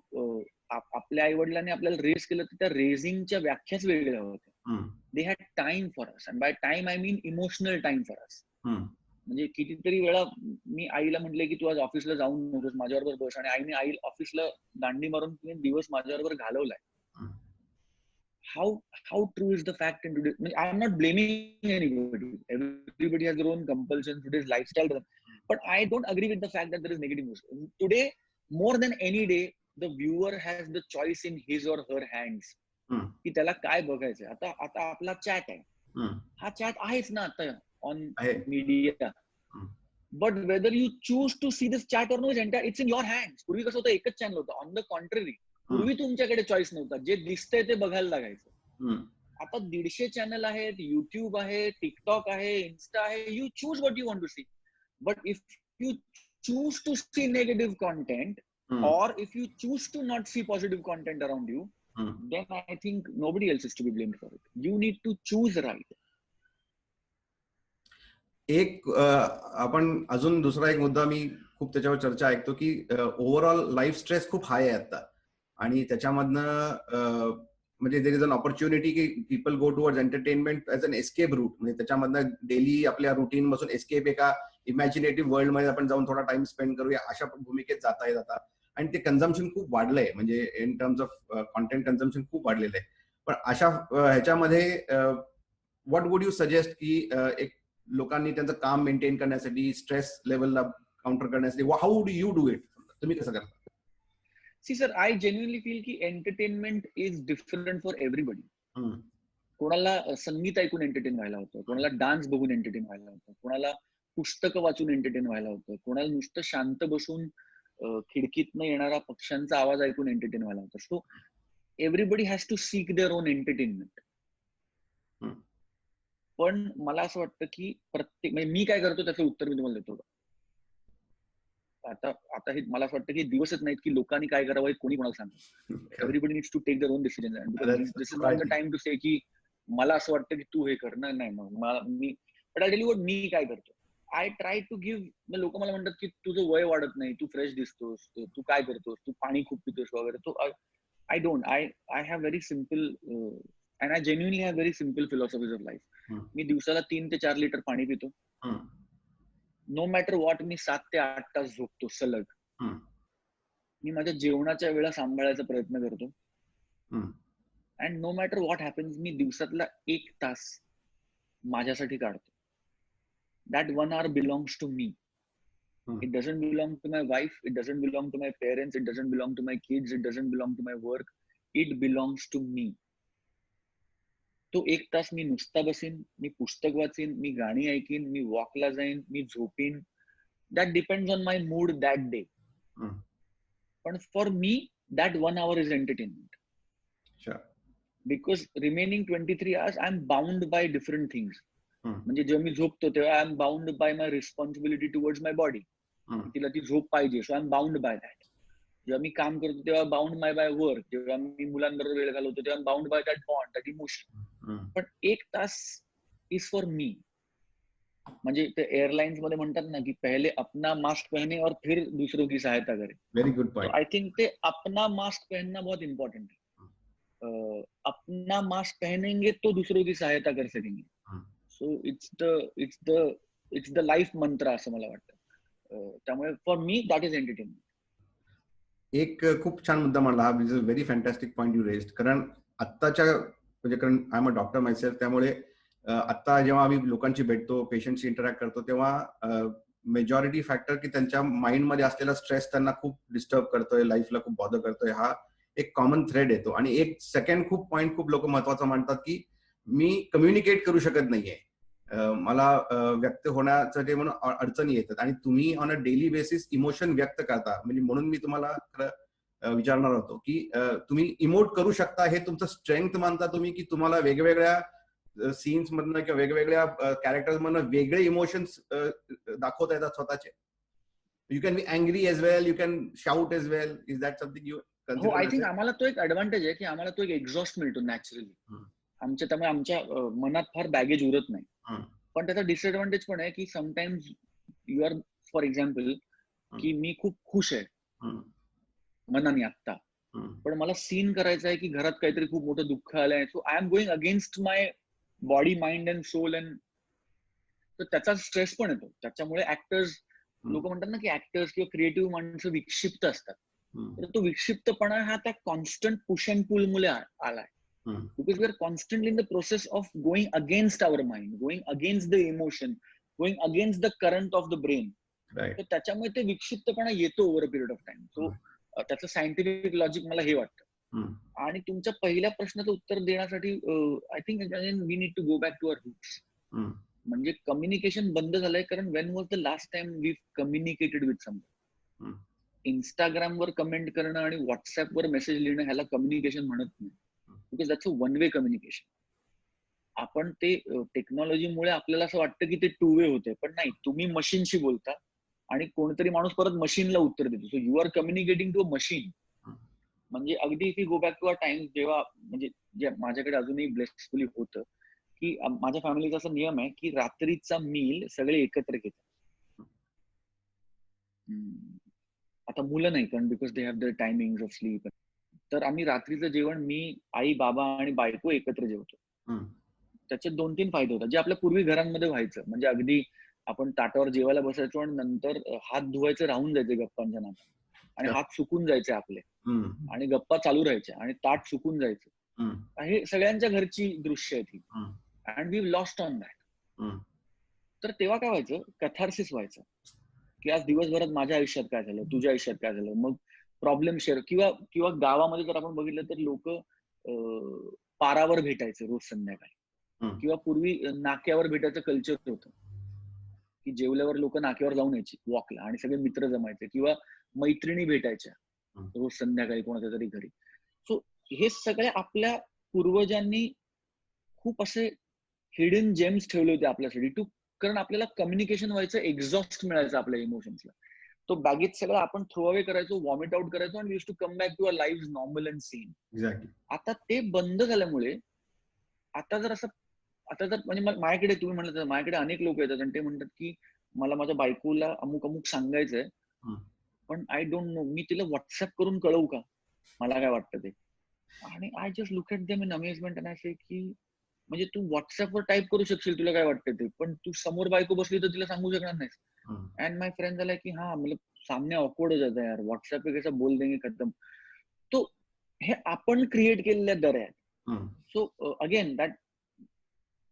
आपल्या आई वडिलांनी आपल्याला रेस केलं तर त्या रेझिंगच्या व्याख्याच वेगळ्या होत्या. हम्म, they had time for us, and by time I mean emotional time for us. हम्म. म्हणजे कितीतरी वेळा मी आईला म्हटलंय की तू आज ऑफिसला जाऊन नकोस, माझ्याबरोबर बस, आणि आईने आई ऑफिसला दांडी मारून तिने दिवस माझ्याबरोबर घालवलाय. हम्म. How true is the fact in today? I am not blaming anybody. Everybody has their own compulsions. Today's lifestyle, but I don't agree with the fact that there is negative news today. More than any day, the viewer has the choice in his or her hands. हम्म, की त्याला काय बघायचं. आता आता आपला चॅट आहे, हम्म. हा चॅट आहेच ना आता ऑन आहे. Media. Hmm. But whether you choose to see this chat or no, it's in your hands. पूर्वी कसं होतं, एकच चॅनल होतं. ऑन द कॉन्ट्ररी, पूर्वी तुमच्याकडे चॉईस नव्हता. जे दिसतंय ते बघायला लागायचं. हम्म. आता 150 चॅनल आहेत, युट्यूब आहे, टिकटॉक आहे, इन्स्टा आहे. You choose what you want to see. But if you choose to see negative content, hmm. or if you choose to not see positive content around you, then I think nobody else is to be blamed for it. You need to choose right. एक आपण अजून दुसरा एक मुद्दा मी खूप त्याच्यावर चर्चा ऐकतो की ओव्हरऑल लाईफ स्ट्रेस खूप हाय आहे आता, आणि त्याच्यामधनं म्हणजे देर इज अन ऑपॉर्च्युनिटी की people go towards entertainment as an escape route. म्हणजे त्याच्यामधनं डेली आपल्या रुटीन पासून एस्केप एका इमॅजिनेटिव्ह वर्ल्ड मध्ये आपण जाऊन थोडा टाइम स्पेंड करूया अशा भूमिकेत जाता येत आता. आणि ते कन्झम्पशन खूप वाढलंय, म्हणजे in terms of content consumption खूप वाढलेलं आहे. पण अशा ह्याच्यामध्ये व्हॉट वुड यू सजेस्ट की एक लोकांनी त्यांचं काम मेंटेन करण्यासाठी, स्ट्रेस लेवलला काउंटर करण्यासाठी, how do you do it? तुम्ही कसं करता? See sir, I genuinely feel की entertainment is different for everybody. कोणाला संगीत ऐकून एंटरटेन व्हायला होतं, कोणाला डान्स बघून एंटरटेन व्हायला होतं, कोणाला पुस्तकं वाचून एंटरटेन व्हायला होतं, कोणाला नुसतं शांत बसून खिडकीतनं येणारा पक्ष्यांचा आवाज ऐकून एंटरटेन व्हायला होतं. So everybody has to seek their own entertainment. पण मला असं वाटतं की प्रत्येक, म्हणजे मी काय करतो त्याचं उत्तर मी तुम्हाला देतो. आता हे मला असं वाटतं की दिवसच नाहीत की लोकांनी काय करावं हे कोणी कोणाला सांगतं. Everybody needs to take their own decision. This is not the time to say की मला असं वाटतं की तू हे कर. नाही, मी but I tell you what मी काय करतो. I try to give. लोक मला म्हणतात की तुझं वय वाढत नाही, तू फ्रेश दिसतोस, तू काय करतोस, तू पाणी खूप पितोस वगैरे. तो I don't. I have very simple and I genuinely have very simple philosophies of life. मी दिवसाला 3 ते 4 लिटर पाणी पितो. नो मॅटर व्हॉट, मी 7 ते 8 तास झोपतो सलग. मी माझ्या जेवणाच्या वेळा सांभाळायचा प्रयत्न करतो. And no matter what happens, मी दिवसातला 1 तास माझ्यासाठी काढतो. That 1 hour belongs to me. It doesn't belong to my wife. It doesn't belong to my parents. It doesn't belong to my kids. It doesn't belong to my work. It belongs to me. तो 1 तास मी नुसता बसीन, मी पुस्तक वाचीन, मी गाणी ऐकीन, मी वॉकला जाईन, मी झोपीन. That depends on my mood that day. पण for me, that 1 hour is entertainment. Sure. Because remaining 23 hours I am bound by different things. हम्म. म्हणजे जेव्हा मी झोपतो तेव्हा I am bound by my responsibility towards my body. हम्म. तिला ती झोप पाहिजे, so I am bound by that. जेव्हा मी काम करतो तेव्हा बाउंड बाय वर्क. जेव्हा मी मुलांबरोबर वेळ घालवतो तेव्हा bound by that bond, that emotion. हम्म. पण 1 तास इज फॉर मी. म्हणजे ते एअरलाइन्स मध्ये म्हणतात ना की पहिले अपना मास्क पहने और फिर दूसरों की सहायता करे. व्हेरी गुड तो पॉइंट. आई थिंक ते अपना मास्क पहनना बहुत इंपॉर्टेंट है. अपना मास्क पहनेंगे तो दूसरों की सहायता कर सकेंगे. सो इट्स द लाईफ मंत्र असं मला वाटतं. त्यामुळे for me that is entertainment. एक खूप छान मुद्दा म्हणला हा, is a very fantastic point you raised. कारण आत्ताच्या म्हणजे कारण I am a doctor myself, त्यामुळे आता जेव्हा आम्ही लोकांशी भेटतो, पेशंटशी इंटरॅक्ट करतो, तेव्हा मेजॉरिटी फॅक्टर की त्यांच्या माइंडमध्ये असलेला स्ट्रेस त्यांना खूप डिस्टर्ब करतोय, लाईफला खूप बॉदर करतोय, हा एक कॉमन थ्रेड येतो. आणि एक सेकंड खूप पॉईंट खूप लोक महत्वाचं मानतात की मी कम्युनिकेट करू शकत नाहीये, मला व्यक्त होण्यासाठी म्हणून अडचणी येतात. आणि तुम्ही on a daily basis emotion व्यक्त करता, म्हणजे म्हणून मी तुम्हाला विचारणार होतो की तुम्ही इमोट करू शकता, हे तुमचं स्ट्रेंथ मानता तुम्ही, की तुम्हाला वेगवेगळ्या सीन्स मधनं किंवा वेगवेगळ्या कॅरेक्टर्स मधनं वेगळे इमोशन्स दाखवता येतात स्वतःचे? You can be angry as well, you can shout as well. Is that something you हो, कन्सिडर? आय थिंक आम्हाला तो एक ऍडव्हान्टेज आहे की आम्हाला तो एक एक्झॉस्ट मिळतो नॅचरली. त्यामुळे आमच्या मनात फार बॅगेज उरत नाही. पण त्याचा डिसएडव्हान्टेज पण आहे की sometimes you are, for example, की मी खूप खुश आहे मनाने आत्ता, पण मला सीन करायचा आहे की घरात काहीतरी खूप मोठं दुःख आलंय. So I am going against my body, mind and soul. And तर त्याचा स्ट्रेस पण येतो. त्याच्यामुळे ऍक्टर्स, लोक म्हणतात ना की ऍक्टर्स किंवा क्रिएटिव्ह माणसं विक्षिप्त असतात. तर तो विक्षिप्तपणा हा त्या कॉन्स्टंट पुश अँड पुल मुळे आलाय. Because we are constantly in the process of going against our mind, going against the emotion, going against the current of the brain. तर त्याच्यामुळे ते विक्षिप्तपणा येतो over a period of time. So त्याचं सायंटिफिक लॉजिक मला हे वाटतं. आणि तुमच्या पहिल्या प्रश्नाचं उत्तर देण्यासाठी I think we need to go back to our roots. म्हणजे कम्युनिकेशन बंद झालंय, कारण when was the last time we communicated with someone? इंस्टाग्रामवर कमेंट करणं आणि व्हॉट्सअपवर मेसेज लिहिणं ह्याला कम्युनिकेशन म्हणत नाही, because that's a one way communication. आपण ते टेक्नॉलॉजीमुळे आपल्याला असं वाटतं की ते टू वे होते, पण नाही. तुम्ही मशीनशी बोलता आणि कोणतरी माणूस परत मशीनला उत्तर देतो. So you are communicating to a machine. म्हणजे अगदी if you go back to a time जेव्हा, म्हणजे जे माझ्याकडे अजूनही ब्लेसफुली होतं, की माझ्या फॅमिलीचा असा नियम आहे की रात्रीचा मील सगळे एकत्र घेतात. आता मुलं नाही, कारण because they have the timing of sleep. तर आम्ही रात्रीचं जेवण मी, आई, बाबा आणि बायको एकत्र जेवतो. त्याचे 2-3 फायदे होतात, जे आपल्या पूर्वी घरांमध्ये व्हायचं. म्हणजे अगदी आपण ताटावर जेवायला बसायचो आणि नंतर हात धुवायचे राहून जायचे गप्पांच्या नादात, आणि हात सुकून जायचे आपले, आणि गप्पा चालू राहायच्या, आणि ताट सुकून जायचं. हे सगळ्यांच्या घरची दृश्य आहेत ही. And we lost on that. तर तेव्हा काय व्हायचं, कथार्सिस व्हायचं, की आज दिवसभरात माझ्या आयुष्यात काय झालं, तुझ्या आयुष्यात काय झालं. मग प्रॉब्लेम शेअर, किंवा गावामध्ये जर आपण बघितलं तर लोक पारावर भेटायचे रोज संध्याकाळी, किंवा पूर्वी नाक्यावर भेटायचं कल्चर होतं, की जेवल्यावर लोक नाक्यावर जाऊन यायची वॉकला, आणि सगळे मित्र जमायचे, किंवा मैत्रिणी भेटायच्या रोज संध्याकाळी कोणाच्या तरी घरी. सो हे सगळे आपल्या पूर्वजांनी खूप असे हिडन जेम्स ठेवले होते आपल्यासाठी, कारण आपल्याला कम्युनिकेशन व्हायचं, एक्झॉस्ट मिळायचं आपल्या इमोशन्सला. तो बॅगेज सगळं आपण थ्रो अवे करायचो, वॉमिट आउट करायचो, आणि use to come back to our live normal and scene. आता ते बंद झाल्यामुळे आता जर म्हणजे माझ्याकडे, तुम्ही म्हणलं माझ्याकडे अनेक लोक येतात आणि ते म्हणतात की मला माझ्या बायकोला अमुक अमुक सांगायचंय, पण आय डोंट नो, मी तिला व्हॉट्सअप करून कळवू का मला काय वाटतं ते. आणि I just look at them in amazement and I say की म्हणजे तू व्हॉट्सअपवर टाईप करू शकशील तुला काय वाटतं ते, पण तू समोर बायको बसली तर तिला सांगू शकणार नाहीस. एंड माय फ्रेंड झाला की हाँ मतलब सामने ऑकवर्ड हो जाता है यार, व्हाट्सएप पे कैसा बोल देंगे खत्म. तो हे आपण क्रिएट केलेल्या दर आहेत. सो अगेन दॅट,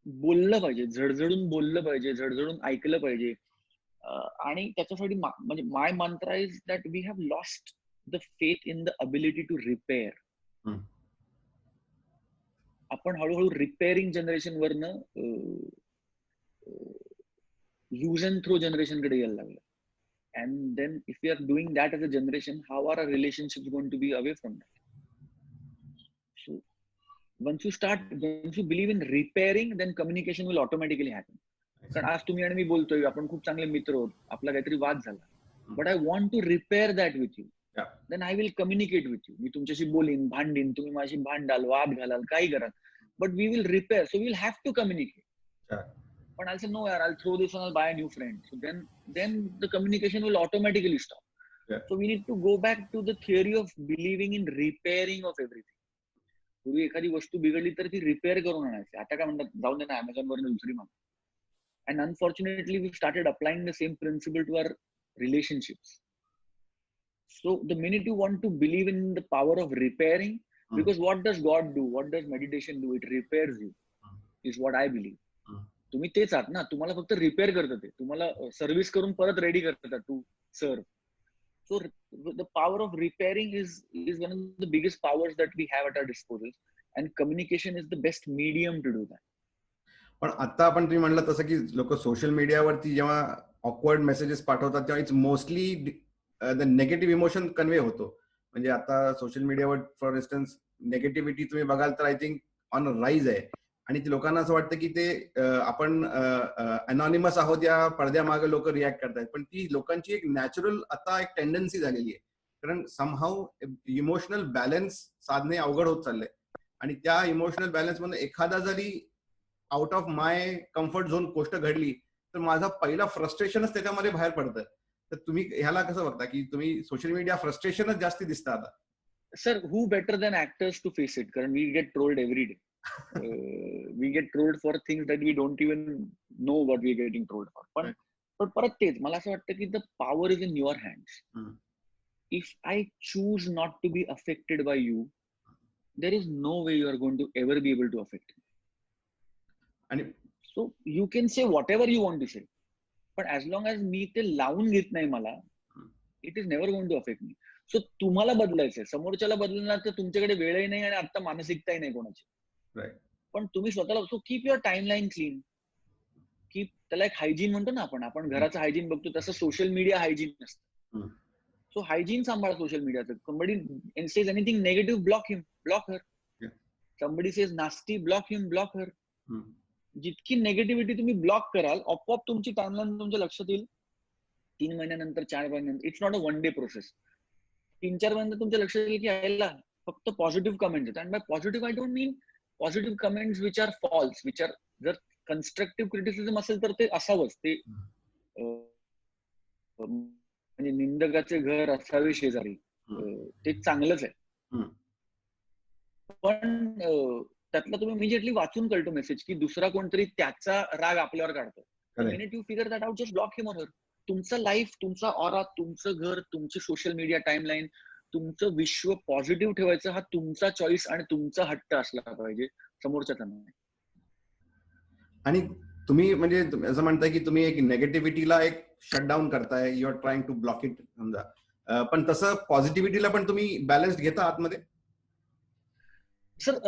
बोललं पाहिजे, झडझडून बोललं पाहिजे, झडझडून ऐकलं पाहिजे. आणि त्याच्यासाठी म्हणजे my mantra is that we have lost the faith in the ability to repair. आपण हळूहळू रिपेअरिंग जनरेशन वरनं यूज अँड थ्रो जनरेशन कडे यायला लागलं. And then if we are doing that as a generation, how are our relationships going to be away from that? So once you believe in repairing, then communication will automatically happen. कारण आज तुम्ही आणि मी बोलतोय, आपण खूप चांगले मित्र आहोत, आपला काहीतरी वाद झाला, but I want to repair that with you, then I will communicate with you. मी तुमच्याशी बोलीन, भांडीन, तुम्ही माझी भांडाल, वाद घालाल, काही कराल, but we will repair. So we will have to communicate. पण आय से नो यार, I'll throw this on, I'll buy a new friend. So then the communication will automatically stop. So we need to go back to the theory of believing in repairing of everything. पूर्वी एखादी वस्तू बिघडली तर ती रिपेअर करून आणायची. आता काय म्हणतात, जाऊन दे ना, Amazon वरून दुसरी माग. And unfortunately, we started applying the same principle to our relationships. So the minute you want to believe in the power of repairing, because what does God do? What does meditation do? It repairs you, is what I believe. तुम्ही तेच आहात ना, तुम्हाला फक्त रिपेअर करतात, ते तुम्हाला सर्व्हिस करून परत रेडी करतात to serve. So the power of repairing is one of the biggest powers that we have at our disposal, and communication is the best medium to do that. पण आता आपण तुम्ही म्हणलं तसं की लोक सोशल मीडियावरती जेव्हा ऑकवर्ड मेसेजेस पाठवतात तेव्हा it's mostly the negative emotion convey होतो. म्हणजे आता सोशल मीडियावर फॉर इन्स्टन्स नेगेटिव्हिटी तुम्ही बघाल तर आय थिंक ऑन राईज आहे, आणि ती लोकांना असं वाटतं की ते आपण अनॉनिमस आहोत या पडद्यामागे लोक रिॲक्ट करतायत. पण ती लोकांची एक नॅचरल आता एक टेंडन्सी झालेली आहे, कारण समहाऊ इमोशनल बॅलन्स साधणे अवघड होत चाललंय. आणि त्या इमोशनल बॅलन्स मध्ये एखादा जरी out of my comfort zone गोष्ट घडली तर माझा पहिला फ्रस्ट्रेशनच त्याच्यामध्ये बाहेर पडतं. तर तुम्ही ह्याला कसं बघता की तुम्ही सोशल मीडिया फ्रस्ट्रेशनच जास्ती दिसतं आता? Sir, who better than actors to face it? कारण we get trolled every day. We get trolled for things that we don't even know what we are getting trolled for. पण परत तेच मला असं वाटतं की the power is in your hands. If I choose not to be affected by you, there is no way you are going to ever be able to affect me. आणि so you can say whatever you want to say, but as long as मी ते लावून घेत नाही मला, it is never going to affect me. So तुम्हाला बदलायचंय, समोरच्याला बदलणार तर तुमच्याकडे वेळही नाही आणि आता मानसिकताही नाही कोणाची. पण तुम्ही स्वतःला, so keep your timeline clean, keep, त्याला एक हायजीन म्हणतो ना आपण घराचं हायजीन बघतो तसं सोशल मीडिया हायजीन असतं. सो हायजीन सांभाळा सोशल मीडियाचं. somebody says anything negative, block him, block her. somebody says nasty, block him, block her. जितकी नेगेटिव्हिटी तुम्ही ब्लॉक कराल, आपोआप तुमची टाइमलाईन तुमच्या लक्षात येईल. 3 महिन्यानंतर, 4 महिन्यानंतर, it's not a one day process. 3-4 महिन्यानंतर तुमच्या लक्षात येईल की यायला फक्त पॉझिटिव्ह कमेंट्स आहेत. And by positive I don't mean positive comments which are false, which are, जर कन्स्ट्रक्टिव्ह क्रिटिसिझम असेल तर ते असावंच, ते म्हणजे निंदकाचे घर असावे शेजारी, ते चांगलंच आहे. पण त्यातला तुम्ही इमिजिएटली वाचून कळतो मेसेज की दुसरा कोणतरी त्याचा राग आपल्यावर काढतो. Minute you figure that out, just block him or her. तुमचं लाईफ, तुमचा ऑरा, तुमचं घर, तुमची सोशल मीडिया टाइमलाईन, तुमचं विश्व पॉझिटिव्ह ठेवायचं हा तुमचा चॉईस आणि तुमचा हट्ट असला पाहिजे, समोरच्याचा नाही. आणि तुम्ही म्हणजे असं म्हणताय की तुम्ही एक नेगेटिव्हिटीला एक शटडाऊन करताय, you are trying to block it समजा, पण तसं पॉझिटिव्हिटीला पण तुम्ही बॅलन्स घेता आतमध्ये? सर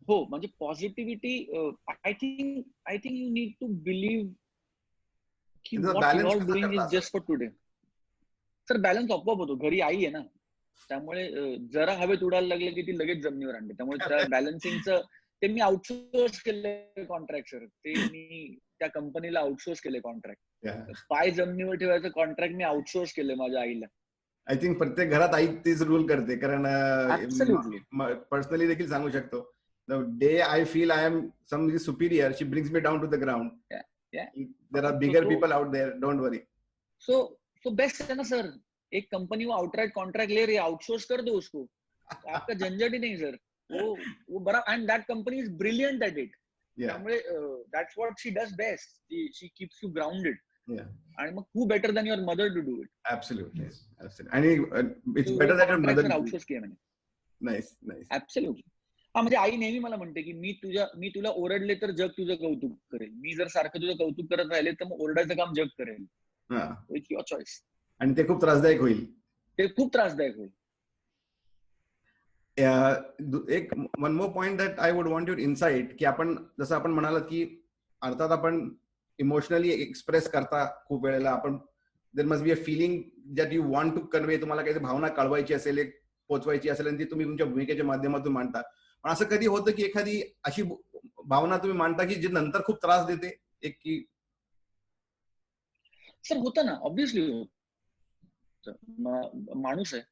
हो, म्हणजे positivity, I think you need to believe की what you are doing is just for today. Sir balance आपोआप होतो. घरी आई आहे ना, त्यामुळे जरा हवेत उडायला लागले की ती लगेच जमिनीवर आणते. त्यामुळे त्या बॅलन्सिंगचं ते मी आउटसोर्स केलंय कॉन्ट्रॅक्ट सर. ते मी त्या कंपनीला आउटसोर्स केलंय कॉन्ट्रॅक्ट. पाय जमिनीवर ठेवायचं कॉन्ट्रॅक्ट मी आउटसोर्स केलंय माझ्या आईला. आय थिंक प्रत्येक घरात आई तीच रूल करते, कारण पर्सनली देखील सांगू शकतो, the day I feel I am some superior, she brings me down to the ground. There are bigger people out there, don't worry. So best है ना सर, एक कंपनी वो आउटराइट कॉन्ट्रैक्ट ले रही है, आउटसोर्स कर दो उसको, आपका झंझट ही नहीं सर. वो बड़ा, and that company is brilliant at it. त्यामुळे that's what she does best. She keeps you grounded. आणि मग who better than your mother to do it? Absolutely. आणि it's better that your mother outsource केलं म्हणे. नाईस. ऍब्सोल्युटली. हा, म्हणजे आई नेहमी मला म्हणते की मी तुला ओरडले तर जग तुझं कौतुक करेल, मी जर सारखं तुझं कौतुक करत राहिले तर मग ओरडायचं काम जग करेल. It's your choice. आणि ते खूप त्रासदायक होईल. एक one more point that I would want your insight, की आपण जसं आपण म्हणालात की अर्थात आपण इमोशनली एक्सप्रेस करता खूप वेळेला, आपण there must be a feeling that you want to convey, तुम्हाला काही भावना कळवायची असेल, एक पोचवायची असेल, आणि ती तुम्ही तुमच्या भूमिकेच्या माध्यमातून मांडता. पण असं कधी होतं की एखादी अशी भावना तुम्ही मांडता की जी नंतर खूप त्रास देते, एक की सर होतं ना, ऑब्व्हियसली होतं. माणूस आहे,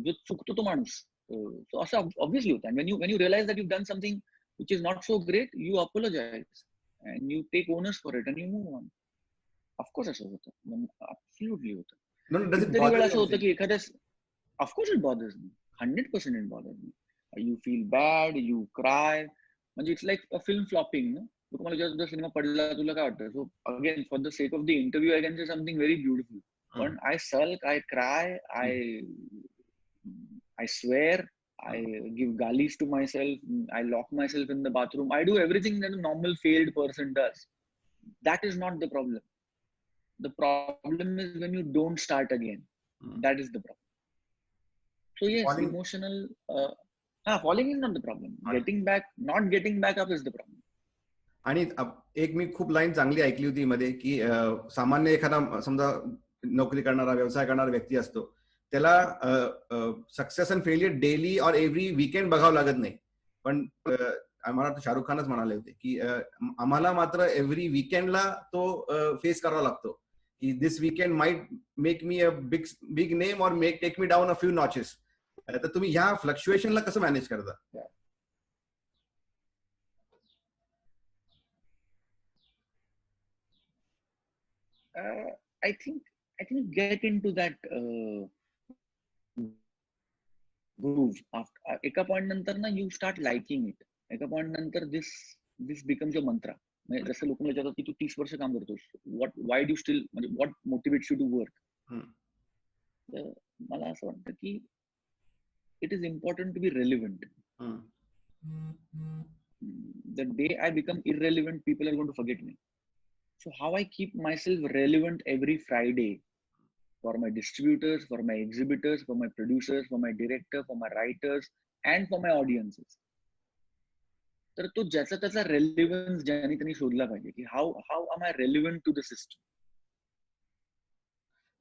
जो चुकतो तो माणूस. So असं ऑब्व्हियसली होतं. And when you realize that you've done something which is not so great, you apologize and you take onus for it and you move on. Of course असं होतं. Absolutely होतं. डज इट कितीतरी बॉदर वेळा यू असं होतं एनिथिंग? की एखाद्या of course it bothers me. 100% it bothers me. You feel bad, you cry. म्हणजे it's like a film flopping, no? तुम्हाला जेव्हा सिनेमा पडला तुला काय वाटतं? So again, for the sake of the interview, I can say something very beautiful. But I sulk, I cry, I swear, I give galis to myself, I lock myself in the bathroom. I do everything that a normal failed person does. That is not the problem. The problem is when you don't start again. That is the problem. So yes, falling emotional. Falling is not the problem. Not getting back up is the problem. आणि एक मी खूप लाईन चांगली ऐकली होती मध्ये की सामान्य एखादा समजा नोकरी करणारा व्यवसाय करणारा व्यक्ती असतो, त्याला सक्सेस अँड फेलियर डेली और एव्हरी वीकेंड बघावं लागत नाही. पण आम्हाला शाहरुख खानच म्हणाले होते की आम्हाला मात्र एव्हरी वीकेंडला तो फेस करावा लागतो की this weekend might make me a big big name or take me down a few notches. तर तुम्ही ह्या फ्लक्च्युएशनला कसं मॅनेज करता? I think get into that groove. After एका पॉइंट नंतर ना you start liking it. एका पॉइंट नंतर this becomes your mantra. म्हणजे जसं लोक विचारतात की तू 30 वर्ष काम करतोस, why do you still, म्हणजे what motivates you to work? तर मला असं वाटतं की it is important to be relevant. The day I become irrelevant, people are going to forget me. So how I keep myself relevant every Friday for my distributors, for my exhibitors, for my producers, for my director, for my writers, and for my audiences. तर तो ज्याचा त्याचा रेलिव्हन्स ज्याने त्यांनी शोधला पाहिजे की how am I relevant to the system.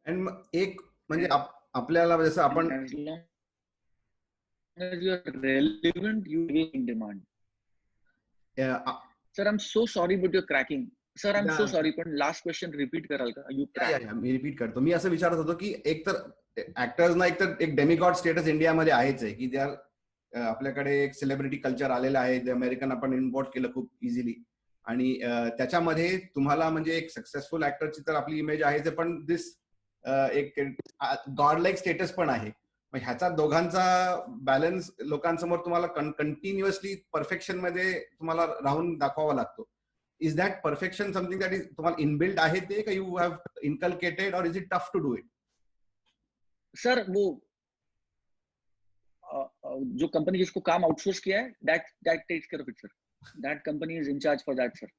आणि एक म्हणजे आपल्याला जसं आपण as long as you are relevant, you will be in demand. Sir, I'm so sorry, but you're cracking. Sir, I'm so sorry, पण लास्ट क्वेश्चन रिपीट कराल का? You crack. मी रिपीट करतो. मी असं विचारत होतो की एक तर ऍक्टर्सना एक डेमिगॉड स्टेटस इंडियामध्ये आहेच आहे की त्या आपल्याकडे एक सेलिब्रिटी कल्चर आलेलं आहे. ते अमेरिकन आपण इम्पोर्ट केलं खूप इझिली आणि त्याच्यामध्ये तुम्हाला म्हणजे एक सक्सेसफुल ऍक्टरची तर आपली इमेज आहेच, पण दिस एक गॉड लाईक स्टेटस पण आहे. मग ह्याचा दोघांचा बॅलन्स लोकांसमोर तुम्हाला कंटिन्युअसली परफेक्शन मध्ये तुम्हाला राहून दाखवावा लागतो. Is that perfection something that is तुम्हाला इनबिल्ट आहे ते का you have inculcated or is it tough to do it? Sir वो जो कंपनी जिसको काम आउटसोर्स किया है, that takes care of it, sir. That company is in charge for that, sir.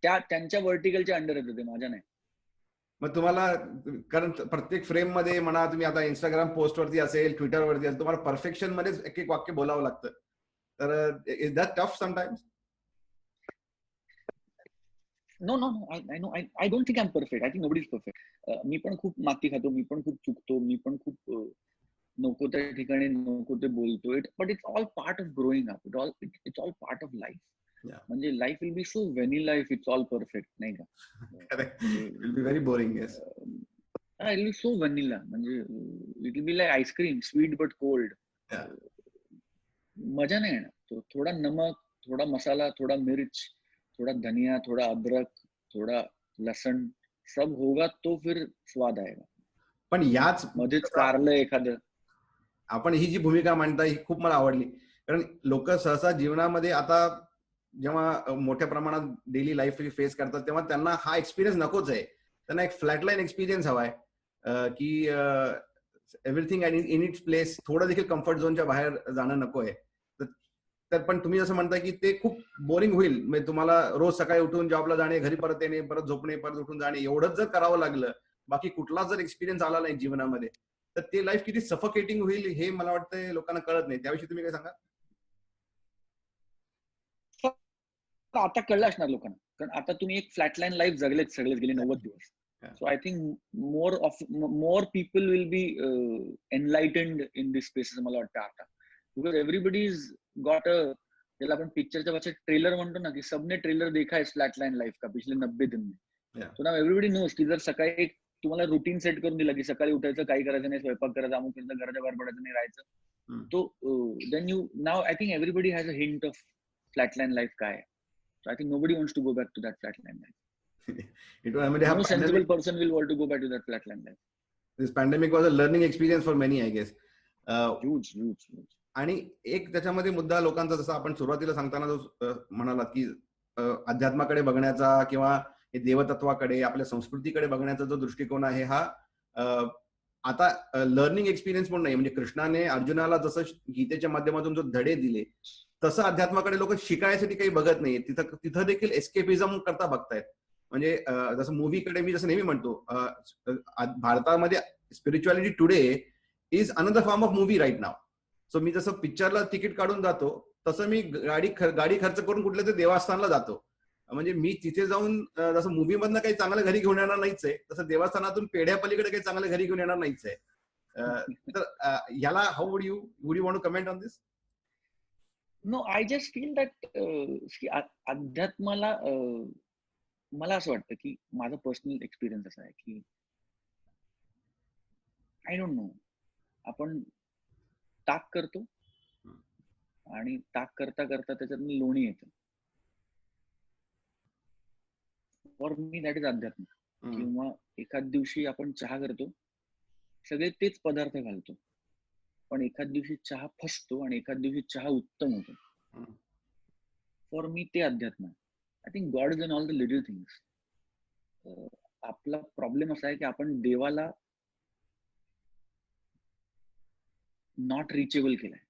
त्यांच्या वर्टिकलच्या अंडर येतं ते, माझ्या नाही. मग तुम्हाला कारण प्रत्येक फ्रेम मध्ये म्हणा, तुम्ही आता इंस्टाग्राम पोस्ट वरती असेल, ट्विटर वरती असेल, तुम्हाला परफेक्शन मध्येच एक एक वाक्य बोलावं लागतं. तर is that tough sometimes? No. I don't think I'm perfect. I think nobody's perfect. मी पण खूप माती खातो, मी पण खूप चुकतो, मी पण खूप नको त्या ठिकाणी नको ते बोलतो. But it's all part of growing up. It's all part of life. म्हणजे life will be so vanilla if it's all perfect, नाही का? Correct. Will be very boring. Yes. It will so vanilla, म्हणजे it will be like ice cream, sweet but cold. मजा नाही येणार. थोडा नमक, थोडा मसाला, थोडा मिर्च, थोड़ा धनिया, थोड़ा अदरक, थोड़ा लसन, सब होगा तो फिर स्वाद आएगा. पण याच मध्येच कारलं एखादं. आपण ही जी भूमिका मांडता ही खूप मला आवडली, कारण लोक सहसा जीवनामध्ये आता जेव्हा मोठ्या प्रमाणात डेली लाईफ फेस करतात तेव्हा त्यांना हा एक्सपिरियन्स नकोच आहे. त्यांना एक फ्लॅटलाईन एक्सपिरियन्स हवाय की एव्हरीथिंग इन इट्स प्लेस. थोडं देखील कम्फर्ट झोनच्या बाहेर जाणं नको आहे. तर पण तुम्ही जसं म्हणता की ते खूप बोरिंग होईल. म्हणजे तुम्हाला रोज सकाळी उठून जॉबला जाणे, घरी परत येणे, परत झोपणे, परत उठून जाणे, एवढंच जर करावं लागलं, बाकी कुठलाच जर एक्सपिरियन्स आला नाही जीवनामध्ये, तर ते लाईफ किती सफोकेटिंग होईल हे मला वाटतं लोकांना कळत नाही. त्याविषयी तुम्ही काय सांगा? आता कळलं असणार लोकांना, कारण आता तुम्ही एक फ्लॅटलाईन लाईफ जगलेच सगळेच गेले 90 दिवस. So I think more people will be enlightened in this space, मला वाटतं आता. Because everybody is got a, ज्याला आपण पिक्चरच्या भाषेत ट्रेलर म्हणतो ना, की सबने ट्रेलर देखा है फ्लॅटलाइन लाईफ का पिछले 90 दिन में. Yeah. So now everybody knows की जर सकाळी तुम्हाला रुटीन सेट करून दिला की सकाळी उठायचं, काही करायचं नाही, स्वयंपाक करायचा, अमुक करायचं, घराच्या बाहेर पडायचं नाही, राहायचं, तो then you now I think everybody has a hint of flatline life काय आहे. So I think nobody wants to go back to that flatline life. म्हणजे हा no sensible person will want to go back to that flatline life. This pandemic was a learning experience for many I guess. Huge. आणि एक त्याच्यामध्ये मुद्दा लोकांचा, जसा आपण सुरुवातीला सांगताना जो म्हणालात की अध्यात्माकडे बघण्याचा किंवा हे देवतत्वाकडे, आपल्या संस्कृतीकडे बघण्याचा जो दृष्टिकोन आहे, हा आता लर्निंग एक्सपिरियन्स पण नाही. म्हणजे कृष्णाने अर्जुनाला जसं गीतेच्या माध्यमातून जो धडे दिले, तसं अध्यात्माकडे लोक शिकायसाठी काही बघत नाही. तिथं देखील एस्केपिझम करता बघतायत. म्हणजे जसं मूवीकडे मी जसं नेहमी म्हणतो, भारतामध्ये spirituality today is another form of movie right now. So मी जसं पिक्चरला तिकीट काढून जातो, तसं मी गाडी खर्च करून कुठल्या तरी देवस्थानला जातो. म्हणजे मी तिथे जाऊन जसं मूवी मधनं काही चांगलं घरी घेऊन येणार नाहीच आहे, तसं देवस्थानातून पेढ्या पलीकडे काही चांगलं घरी घेऊन येणार नाहीच आहे. तर याला how would you want to comment on this? No, I just feel that अध्यात्माला मला असं वाटतं की माझा पर्सनल एक्सपिरियन्स असा आहे की आय डोंट नो, आपण ताक करतो आणि ताक करता करता त्याच्यात लोणी येतं. फॉर मी दॅट इज अध्यात्म. किंवा एखाद दिवशी आपण चहा करतो, सगळे तेच पदार्थ घालतो, पण एखाद दिवशी चहा फसतो आणि एखाद दिवशी चहा उत्तम होतो. फॉर मी ते अध्यात्म. I think God is in all the little things. आपला प्रॉब्लेम असा आहे की आपण देवाला नॉट रिचेबल केलाय.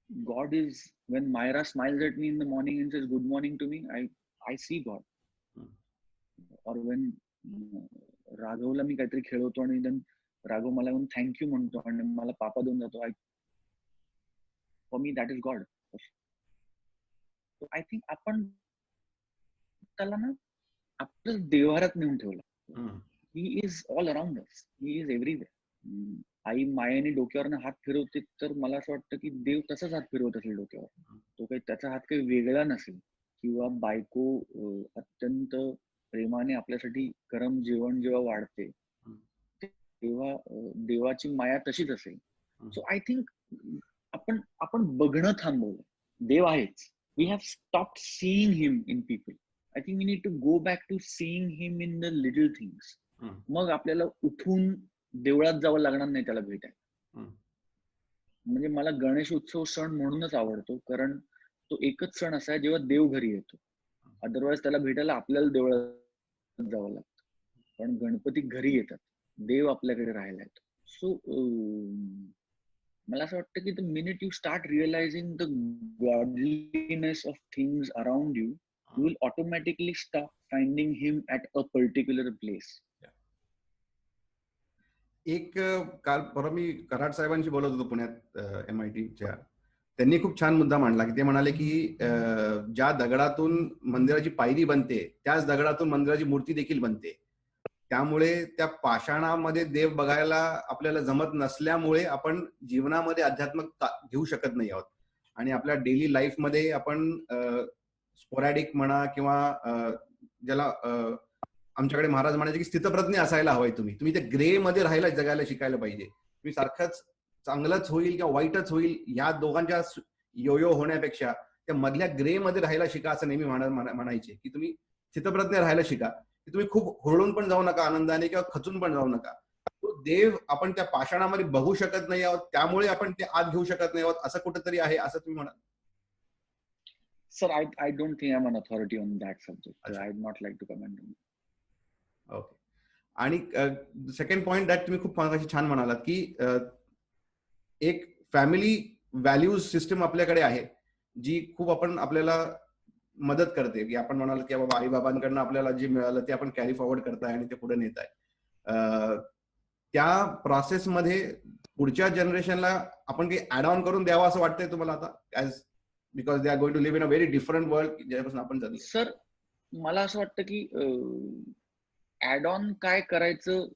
God is, when Myra smiles at me in the morning and says good morning to me, I see God. Or when राघवला मी काहीतरी खेळवतो आणि then राघव मला म्हणून थँक्यू म्हणतो आणि मला पापा देऊन जातो, for me that is God. I think आपण त्याला ना आपल्या देवारात नेऊन ठेवलं. He is all around us, he is everywhere. आई मायेने डोक्यावरनं हात फिरवते, तर मला असं वाटतं की देव तसाच हात फिरवत असेल डोक्यावर. तो काही त्याचा हात काही वेगळा नसेल. किंवा बायको अत्यंत प्रेमाने आपल्यासाठी गरम जेवण जेव्हा वाढते, तेव्हा देवाची माया तशीच असेल. सो आय थिंक आपण बघणं थांबवलं. देव आहेच. We have stopped seeing him in people. I think we need to go back to seeing him in the little things. मग आपल्याला उठून देवळात जावं लागणार नाही त्याला भेटायला. म्हणजे मला गणेश उत्सव सण म्हणूनच आवडतो, कारण तो एकच सण असा आहे जेव्हा देव घरी येतो. अदरवाईज त्याला भेटायला आपल्याला देवळात जावं लागतं. पण गणपती घरी येतात, देव आपल्याकडे राहायला येतो. सो मला असं वाटतं की the minute you start realising the godliness of things around you, you will automatically stop finding him at a particular place. एक काल परवा मी कराड साहेबांशी बोलत होतो पुण्यात, MITच्या. त्यांनी खूप छान मुद्दा मांडला की ते म्हणाले की ज्या दगडातून मंदिराची पायरी बनते, त्याच दगडातून मंदिराची मूर्ती देखील बनते. त्यामुळे त्या पाषाणामध्ये देव बघायला आपल्याला जमत नसल्यामुळे आपण जीवनामध्ये अध्यात्मक घेऊ शकत नाही आहोत. आणि आपल्या डेली लाईफमध्ये आपण स्पोरॅडिक म्हणा किंवा ज्याला आमच्याकडे महाराज म्हणायचे की स्थितप्रज्ञ असायला हवाय. तुम्ही ते ग्रे मध्ये राहायला जगायला शिकायला पाहिजे. तुम्ही सारखंच चांगलंच होईल किंवा वाईटच होईल या दोघांच्या योयो होण्यापेक्षा त्या मधल्या ग्रे मध्ये राहायला शिका, असं नेहमी म्हणायचे. की तुम्ही स्थितप्रज्ञ राहायला शिका, की तुम्ही खूप हुरळून पण जाऊ नका आनंदाने किंवा खचून पण जाऊ नका. तो देव आपण त्या पाषाणामध्ये बघू शकत नाही आहोत, त्यामुळे आपण ते आत घेऊ शकत नाही आहोत, असं कुठेतरी आहे, असं तुम्ही म्हणा. Sir, I don't think I am an authority on that subject. I would not like to comment on. Okay. आणि सेकंड पॉइंट दॅट तुम्ही खूप छान म्हणालात की एक फॅमिली व्हॅल्यूज सिस्टम आपल्याकडे आहे, जी खूप आपल्याला मदत करते. की आपण म्हणाल की बाबा आई बाबांकडनं आपल्याला जे मिळालं ते आपण कॅरी फॉरवर्ड करताय आणि ते पुढे नेताय. त्या प्रोसेसमध्ये पुढच्या जनरेशनला आपण काही ऍड ऑन करून द्यावं असं वाटतंय तुम्हाला आता, as because they are going to live in a very different world ज्यापासून आपण जगलो. सर, मला असं वाटतं की ऍड ऑन काय करायचं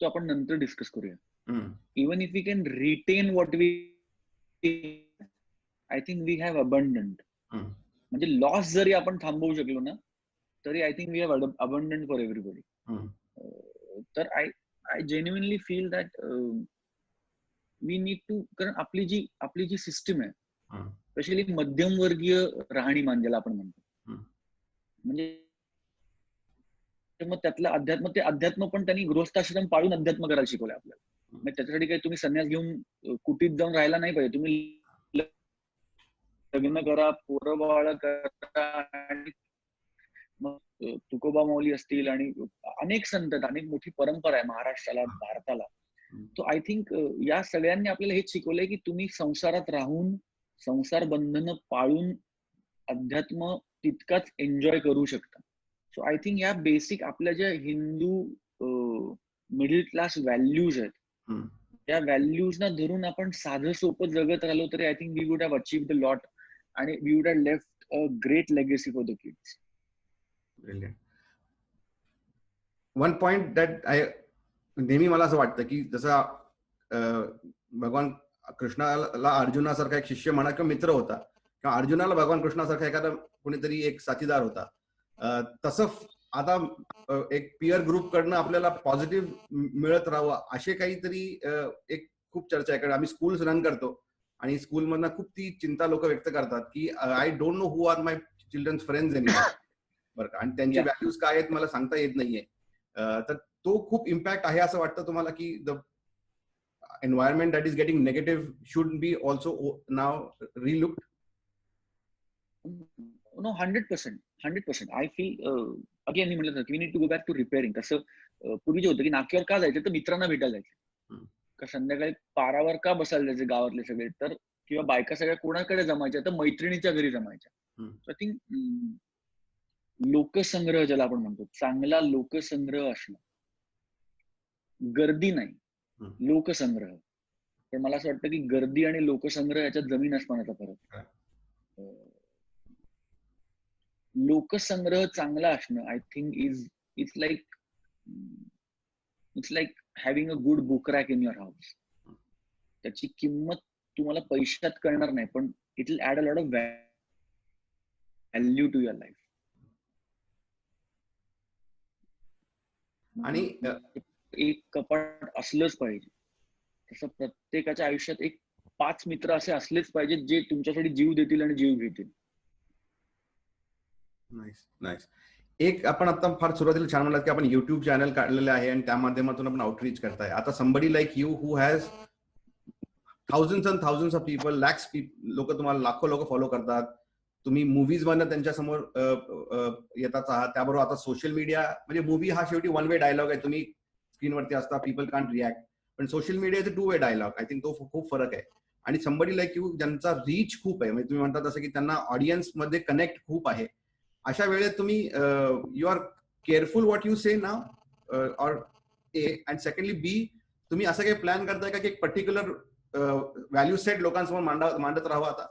तो आपण नंतर डिस्कस करूया. Even if we can retain what we, I think we have abundant. म्हणजे लॉस जरी आपण थांबवू शकलो ना, तरी I think we have abundant for everybody. तर I genuinely feel that we need to, कारण आपली जी सिस्टम आहे, स्पेशली मध्यमवर्गीय राहणीमान ज्याला आपण म्हणतो, म्हणजे मग त्यातलं अध्यात्म, ते अध्यात्म पण त्यांनी गृहस्थाश्रम पाळून अध्यात्म करायला शिकवलंय आपल्याला. मग त्याच्यासाठी काही तुम्ही संन्यास घेऊन कुटीत जाऊन राहायला नाही पाहिजे. तुम्ही लग्न करा, पोरं बाळ करा, आणि मग तुकोबा माऊली असतील आणि अनेक संत, अनेक मोठी परंपरा आहे महाराष्ट्राला, भारताला. तो आय थिंक या सगळ्यांनी आपल्याला हेच शिकवलंय की तुम्ही संसारात राहून, संसार बंधनं पाळून अध्यात्म तितकाच एन्जॉय करू शकता. सो आय थिंक या बेसिक आपल्या ज्या हिंदू मिडल क्लास व्हॅल्यूज आहेत, त्या व्हॅल्यूज ना धरून आपण साधं सोपं जगत राहिलो तरी I think we would have achieved the lot, and we would have left a great legacy for the kids. Brilliant. One point that नेहमी मला असं वाटतं की जसं भगवान कृष्णाला अर्जुनासारखा एक शिष्य म्हणा किंवा मित्र होता, किंवा अर्जुनाला भगवान कृष्णासारखा एखादा कोणीतरी एक साथीदार होता, तसं आता एक पिअर ग्रुप कडनं आपल्याला पॉझिटिव्ह मिळत राहावं असे काहीतरी एक खूप चर्चा आहे. कारण आम्ही स्कूल्स रन करतो आणि स्कूलमधनं खूप ती चिंता लोक व्यक्त करतात की I don't know who are my children's friends anymore, बरं का, आणि त्यांचे व्हॅल्यूज काय आहेत मला सांगता येत नाहीये. तर तो खूप इम्पॅक्ट आहे असं वाटतं तुम्हाला की the environment that is getting negative should be also now relooked? No, 100%. 100%. I feel, again मी म्हटलं की we need to go back to repairing. तसं पूर्वी जे होतं की नाक्यावर का जायचं, तर मित्रांना भेटायला जायचं, का संध्याकाळी पारावर का बसायला जायचे गावातले सगळे, तर किंवा बायका सगळ्या कोणाकडे जमायच्या, तर मैत्रिणीच्या घरी जमायच्या. आय थिंक लोकसंग्रह ज्याला आपण म्हणतो, चांगला लोकसंग्रह असणं, गर्दी नाही, लोकसंग्रह. पण मला असं वाटतं की गर्दी आणि लोकसंग्रह याच्यात जमीन आसमानाचा फरक आहे. लोकसंग्रह चांगला असणं I think it's like having a good book rack in your house. त्याची किंमत तुम्हाला पैशात कळणार नाही, पण it will add a lot of value to your life. आणि एक कपाट असलंच पाहिजे, तसं प्रत्येकाच्या आयुष्यात एक 5 मित्र असे असलेच पाहिजेत जे तुमच्यासाठी जीव देतील आणि जीव घेतील. Nice nice. एक आपण आता फार सुरुवातीला छान म्हणलात की आपण युट्यूब चॅनल काढलेले आहे आणि त्या माध्यमातून आपण आउटरीच करताय. आता somebody like you who has thousands and thousands of people, lakhs लोक तुम्हाला, लाखो लोक फॉलो करतात, तुम्ही मूव्हीज मधनं त्यांच्या समोर येतात आहात, त्याबरोबर आता सोशल मीडिया, म्हणजे मूव्ही हा शेवटी वन वे डायलॉग आहे, तुम्ही स्क्रीनवरती असता, पीपल कांट रिॲक्ट, पण social media is a two way dialogue. I think तो खूप फरक आहे. आणि समबडी लाईक यू ज्यांचा रीच खूप आहे, म्हणजे तुम्ही म्हणता तसं की त्यांना ऑडियन्स मध्ये कनेक्ट खूप आहे, अशा वेळेत तुम्ही you are careful what you say now, or A, and secondly B, तुम्ही असं काही प्लॅन करताय का की एक पर्टिक्युलर व्हॅल्यू सेट लोकांसमोर मांडत राहावं आता?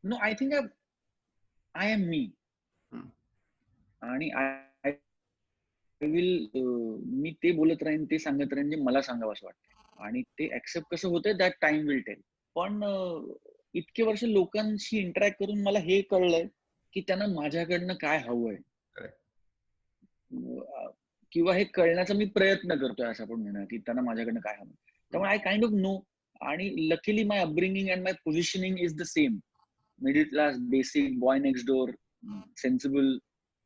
No, I think I am मी, आणि आय विल, मी ते बोलत राहीन, ते सांगत राहीन जे मला सांगावं असं वाटतं, आणि ते ऍक्सेप्ट कसं होतंय दॅट टाइम विल टेल. पण इतके वर्ष लोकांशी इंटरॅक्ट करून मला हे कळलंय की त्यांना माझ्याकडनं काय हवंय, किंवा हे कळण्याचा मी प्रयत्न करतोय असं आपण म्हणूया, की त्यांना माझ्याकडनं काय हवं. त्यामुळे I kind of know, and luckily my upbringing and my positioning is the same. Middle class, basic, boy next door, sensible,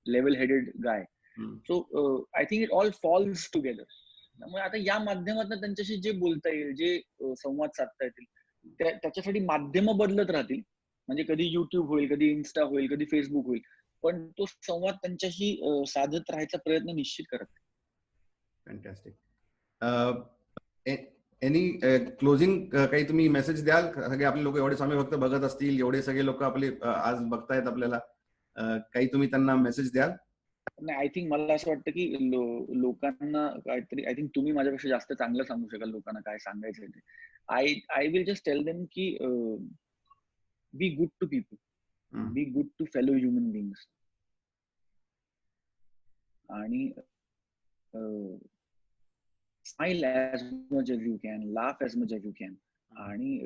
level headed guy. So I think it all falls together. त्यामुळे आता या माध्यमातून त्यांच्याशी जे बोलता येईल, जे संवाद साधता येतील, त्याच्यासाठी माध्यम बदलत राहतील. म्हणजे कधी युट्यूब होईल, कधी इन्स्टा होईल, कधी फेसबुक होईल, पण तो संवाद त्यांच्याशी साधत राहायचा प्रयत्न निश्चित करत. फॅन्टॅस्टिक. एनी क्लोजिंग काही तुम्ही मेसेज द्याल? सगळे आपले लोक एवढे स्वामी भक्त बघत असतील, एवढे सगळे लोक आपले आज बघतायत आपल्याला, काही तुम्ही त्यांना मेसेज द्याल? नाही, आय थिंक मला असं वाटतं की लोकांना काहीतरी, आय थिंक तुम्ही माझ्यापेक्षा जास्त चांगलं सांगू शकाल लोकांना काय सांगायचं ते. I will just tell them की be good to people, be good to fellow human beings, आणि smile as much as you can, laugh as much as you can. आणि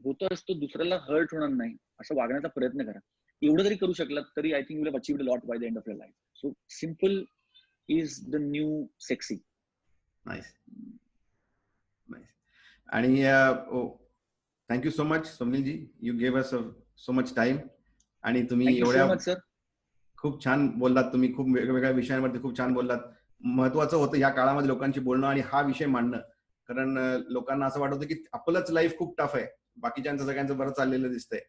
होतं असतं दुसऱ्याला हर्ट होणार नाही असं वागण्याचा प्रयत्न करा. एवढं जरी करू शकलात तरी I think you have achieved a lot by the end of your life. So simple is the new sexy. Nice nice. आणि thank you so much Swapnilji, you gave us so much time. आणि तुम्ही थँक्यू सो एवढ्या मच सर. खूप छान बोललात, तुम्ही खूप वेगवेगळ्या विषयांवरती खूप छान बोललात. महत्वाचं होतं या काळामध्ये लोकांशी बोलणं आणि हा विषय मांडणं. कारण लोकांना असं वाटतं की आपलंच लाईफ खूप टफ आहे, बाकीच्यांचं सगळ्यांचं बरं चाललेलं दिसतंय.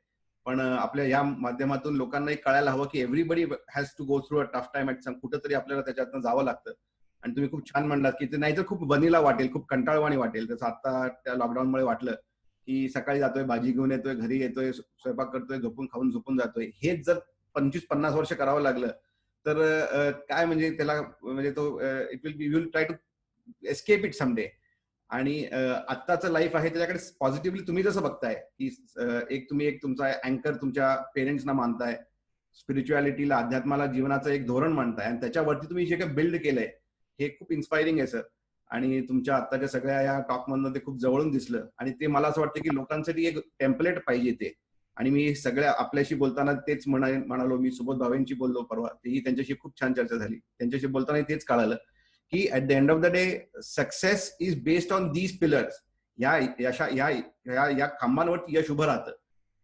पण आपल्या या माध्यमातून लोकांनाही कळायला हवं की everybody has to go through a tough time at some. कुठंतरी आपल्याला त्याच्यातनं जावं लागतं. आणि तुम्ही खूप छान म्हणलात की ते नाहीतर खूप वनिला वाटेल, खूप कंटाळवाणी वाटेल. जसं आता त्या लॉकडाऊनमुळे वाटलं की सकाळी जातोय, भाजी घेऊन येतोय, घरी येतोय, स्वयंपाक करतोय, खाऊन झोपून जातोय. हेच जर 25-50 वर्ष करावं लागलं तर काय म्हणजे त्याला म्हणजे तो it will be, you will try to escape it someday. आणि आत्ताचं लाईफ आहे त्याच्याकडे पॉझिटिव्हली तुम्ही जसं बघताय की तुम्ही एक तुमचा अँकर तुमच्या पेरेंट्सना मानताय, स्पिरिच्युअलिटीला, अध्यात्माला जीवनाचं एक धोरण मानताय आणि त्याच्यावरती तुम्ही जे काही बिल्ड केलंय हे खूप इन्स्पायरिंग आहे सर. आणि तुमच्या आत्ताच्या सगळ्या या टॉकमधनं ते खूप जवळून दिसलं. आणि ते मला असं वाटतं की लोकांसाठी एक टेम्पलेट पाहिजे ते. आणि मी सगळ्या आपल्याशी बोलताना तेच म्हणालो. मी सुबोध भावेंशी बोललो परवा, तेही त्यांच्याशी खूप छान चर्चा झाली. त्यांच्याशी बोलताना तेच कळालं की at the end of the day success is based on these pillars. या खांबांवरती यश उभं राहतं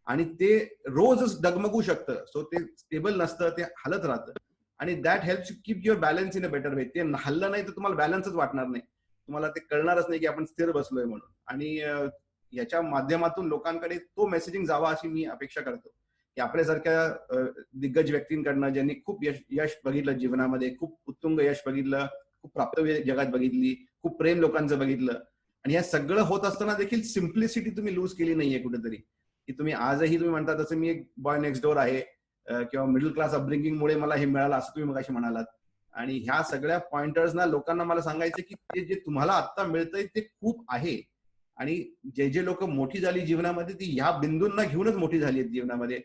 आणि ते रोजच डगमगू शकतं. सो ते स्टेबल नसतं, ते हलत राहतं. आणि that helps you keep your balance in a better way. ते हल्लं नाही तर तुम्हाला बॅलन्सच वाटणार नाही, तुम्हाला ते कळणारच नाही की आपण स्थिर बसलोय म्हणून. आणि याच्या माध्यमातून लोकांकडे तो मेसेजिंग जावा अशी मी अपेक्षा करतो की आपल्यासारख्या दिग्गज व्यक्तींकडनं ज्यांनी खूप यश बघितलं जीवनामध्ये, खूप उत्तुंग यश बघितलं, खूप प्राप्तव्य जगात बघितली, खूप प्रेम लोकांचं बघितलं. आणि हे सगळं होत असताना देखील सिम्प्लिसिटी तुम्ही लूज केली नाहीये कुठेतरी. की तुम्ही आजही तुम्ही म्हणता तसं मी एक बॉय नेक्स्ट डोअर आहे किंवा मिडल क्लास अपब्रिंगिंगमुळे मला हे मिळालं असं तुम्ही मगाशी म्हणालात. आणि ह्या सगळ्या पॉइंटर्सना लोकांना मला सांगायचं की ते जे तुम्हाला आता मिळतंय ते खूप आहे. आणि जे लोक मोठी झाली जीवनामध्ये ती ह्या बिंदूंना घेऊनच मोठी झाली आहेत जीवनामध्ये.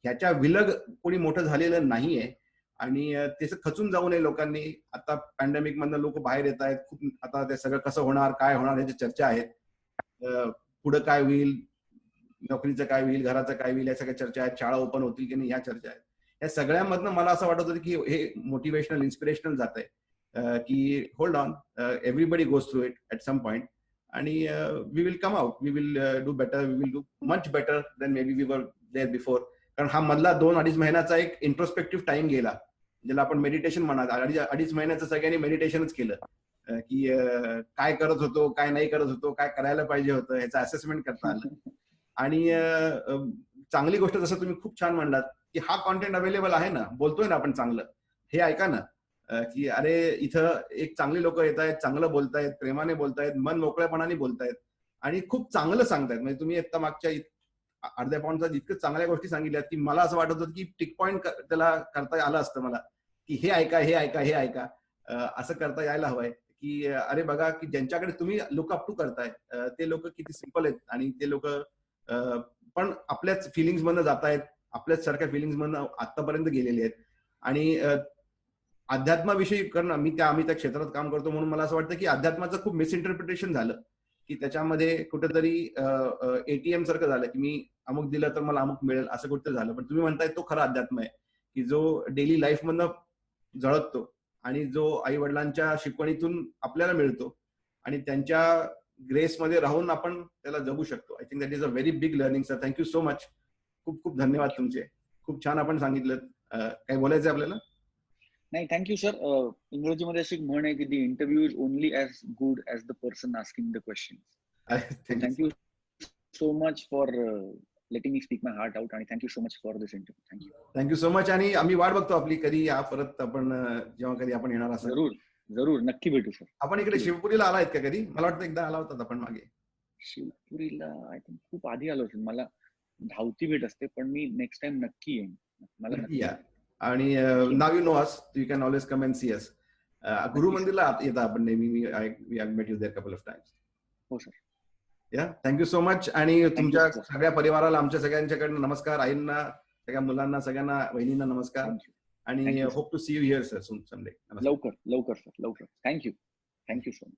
ह्याच्या विलग कोणी मोठं झालेलं नाहीये. आणि त्याचं खचून जाऊ नये लोकांनी. आता पॅन्डेमिक मधनं लोक बाहेर येत आहेत. खूप आता ते सगळं कसं होणार, काय होणार याची चर्चा आहेत. पुढं काय होईल, नोकरीचं काय होईल, घराचं काय होईल, या सगळ्या चर्चा आहेत. शाळा ओपन होतील की नाही ह्या चर्चा आहेत. या सगळ्यामधनं मला असं वाटत होतं की हे मोटिवेशनल, इन्स्पिरेशनल जात आहे की hold on, everybody goes through it at some point. आणि we will come out, we will do better, we will do much better than maybe we were there before. कारण हा मधला 2-2.5 महिन्याचा एक इंट्रोस्पेक्टिव्ह टाइम गेला, ज्याला आपण मेडिटेशन म्हणा. 2.5 महिन्याचं सगळ्यांनी मेडिटेशनच केलं की काय करत होतो, काय नाही करत होतो, काय करायला पाहिजे होतं ह्याचं असेसमेंट करता आलं. आणि चांगली गोष्ट जसं तुम्ही खूप छान म्हणलात की हा कॉन्टेंट अवेलेबल आहे ना, बोलतोय ना आपण चांगलं, हे ऐका ना. की अरे इथं एक चांगली लोक येत आहेत, चांगलं बोलतायत, प्रेमाने बोलतायत, मन मोकळेपणाने बोलतायत आणि खूप चांगलं सांगतायत. म्हणजे तुम्ही आता मागच्या अर्ध्या पाऊंडचा इतकं चांगल्या गोष्टी सांगितल्यात की मला असं वाटत होतं की टिक पॉइंट त्याला करता आलं असतं मला, की हे ऐका, हे ऐका, हे ऐका. असं करता यायला हवंय की अरे बघा की ज्यांच्याकडे तुम्ही लुक अप टू करताय ते लोक किती सिंपल आहेत. आणि ते लोक पण आपल्याच फिलिंग्स मधनं जात आहेत, आपल्याच सारख्या फिलिंग्स मधनं आतापर्यंत गेलेले आहेत. आणि अध्यात्माविषयी करणं, आम्ही त्या क्षेत्रात काम करतो म्हणून मला असं वाटतं की अध्यात्माचं खूप मिसइंटरप्रिटेशन झालं की त्याच्यामध्ये कुठेतरी एटीएम सारखं झालं की मी अमुक दिलं तर मला अमुक मिळेल असं कुठं झालं. पण तुम्ही म्हणताय तो खरा अध्यात्म आहे की जो डेली लाईफ मधनं झळकतो आणि जो आई वडिलांच्या शिकवणीतून आपल्याला मिळतो आणि त्यांच्या ग्रेसमध्ये राहून आपण त्याला जगू शकतो. I think that is a very big learning sir. Thank you so much. खूप खूप धन्यवाद तुमचे. खूप छान आपण सांगितलं. काही बोलायचं आपल्याला? नाही, थँक्यू सर. इंग्रजीमध्ये अशी म्हण आहे की the interview is only as good as the person asking the question. Thank you so much for letting me speak my heart out. आणि thank you so much for this interview. Thank you. Thank you so much. आणि आम्ही वाट बघतो आपली, कधी या परत आपण जेव्हा कधी आपण येणार असाल. जरूर जरूर, नक्की भेटू सर. आपण इकडे शिवपुरीला आलायत का कधी? मला वाटतं एकदा आला होता आपण मागे. शिवपुरीला आय थिंक खूप आधी आलो असेल. मला धावती भेट असते, पण मी नेक्स्ट टाइम नक्की येईन. मला नक्की या. आणि now you know us, you can always come and see us. गुरु मंदिरला येता आपण नेहमी. We have met you there couple of times. हो sir. Yeah, thank you so much. आणि तुमच्या सगळ्या परिवाराला आमच्या सगळ्यांच्याकडनं नमस्कार. आईंना, सगळ्या मुलांना, सगळ्यांना, बहिणींना नमस्कार. आणि hope to see you here sir soon someday. लवकर लवकर सर, लवकर. Thank you so much.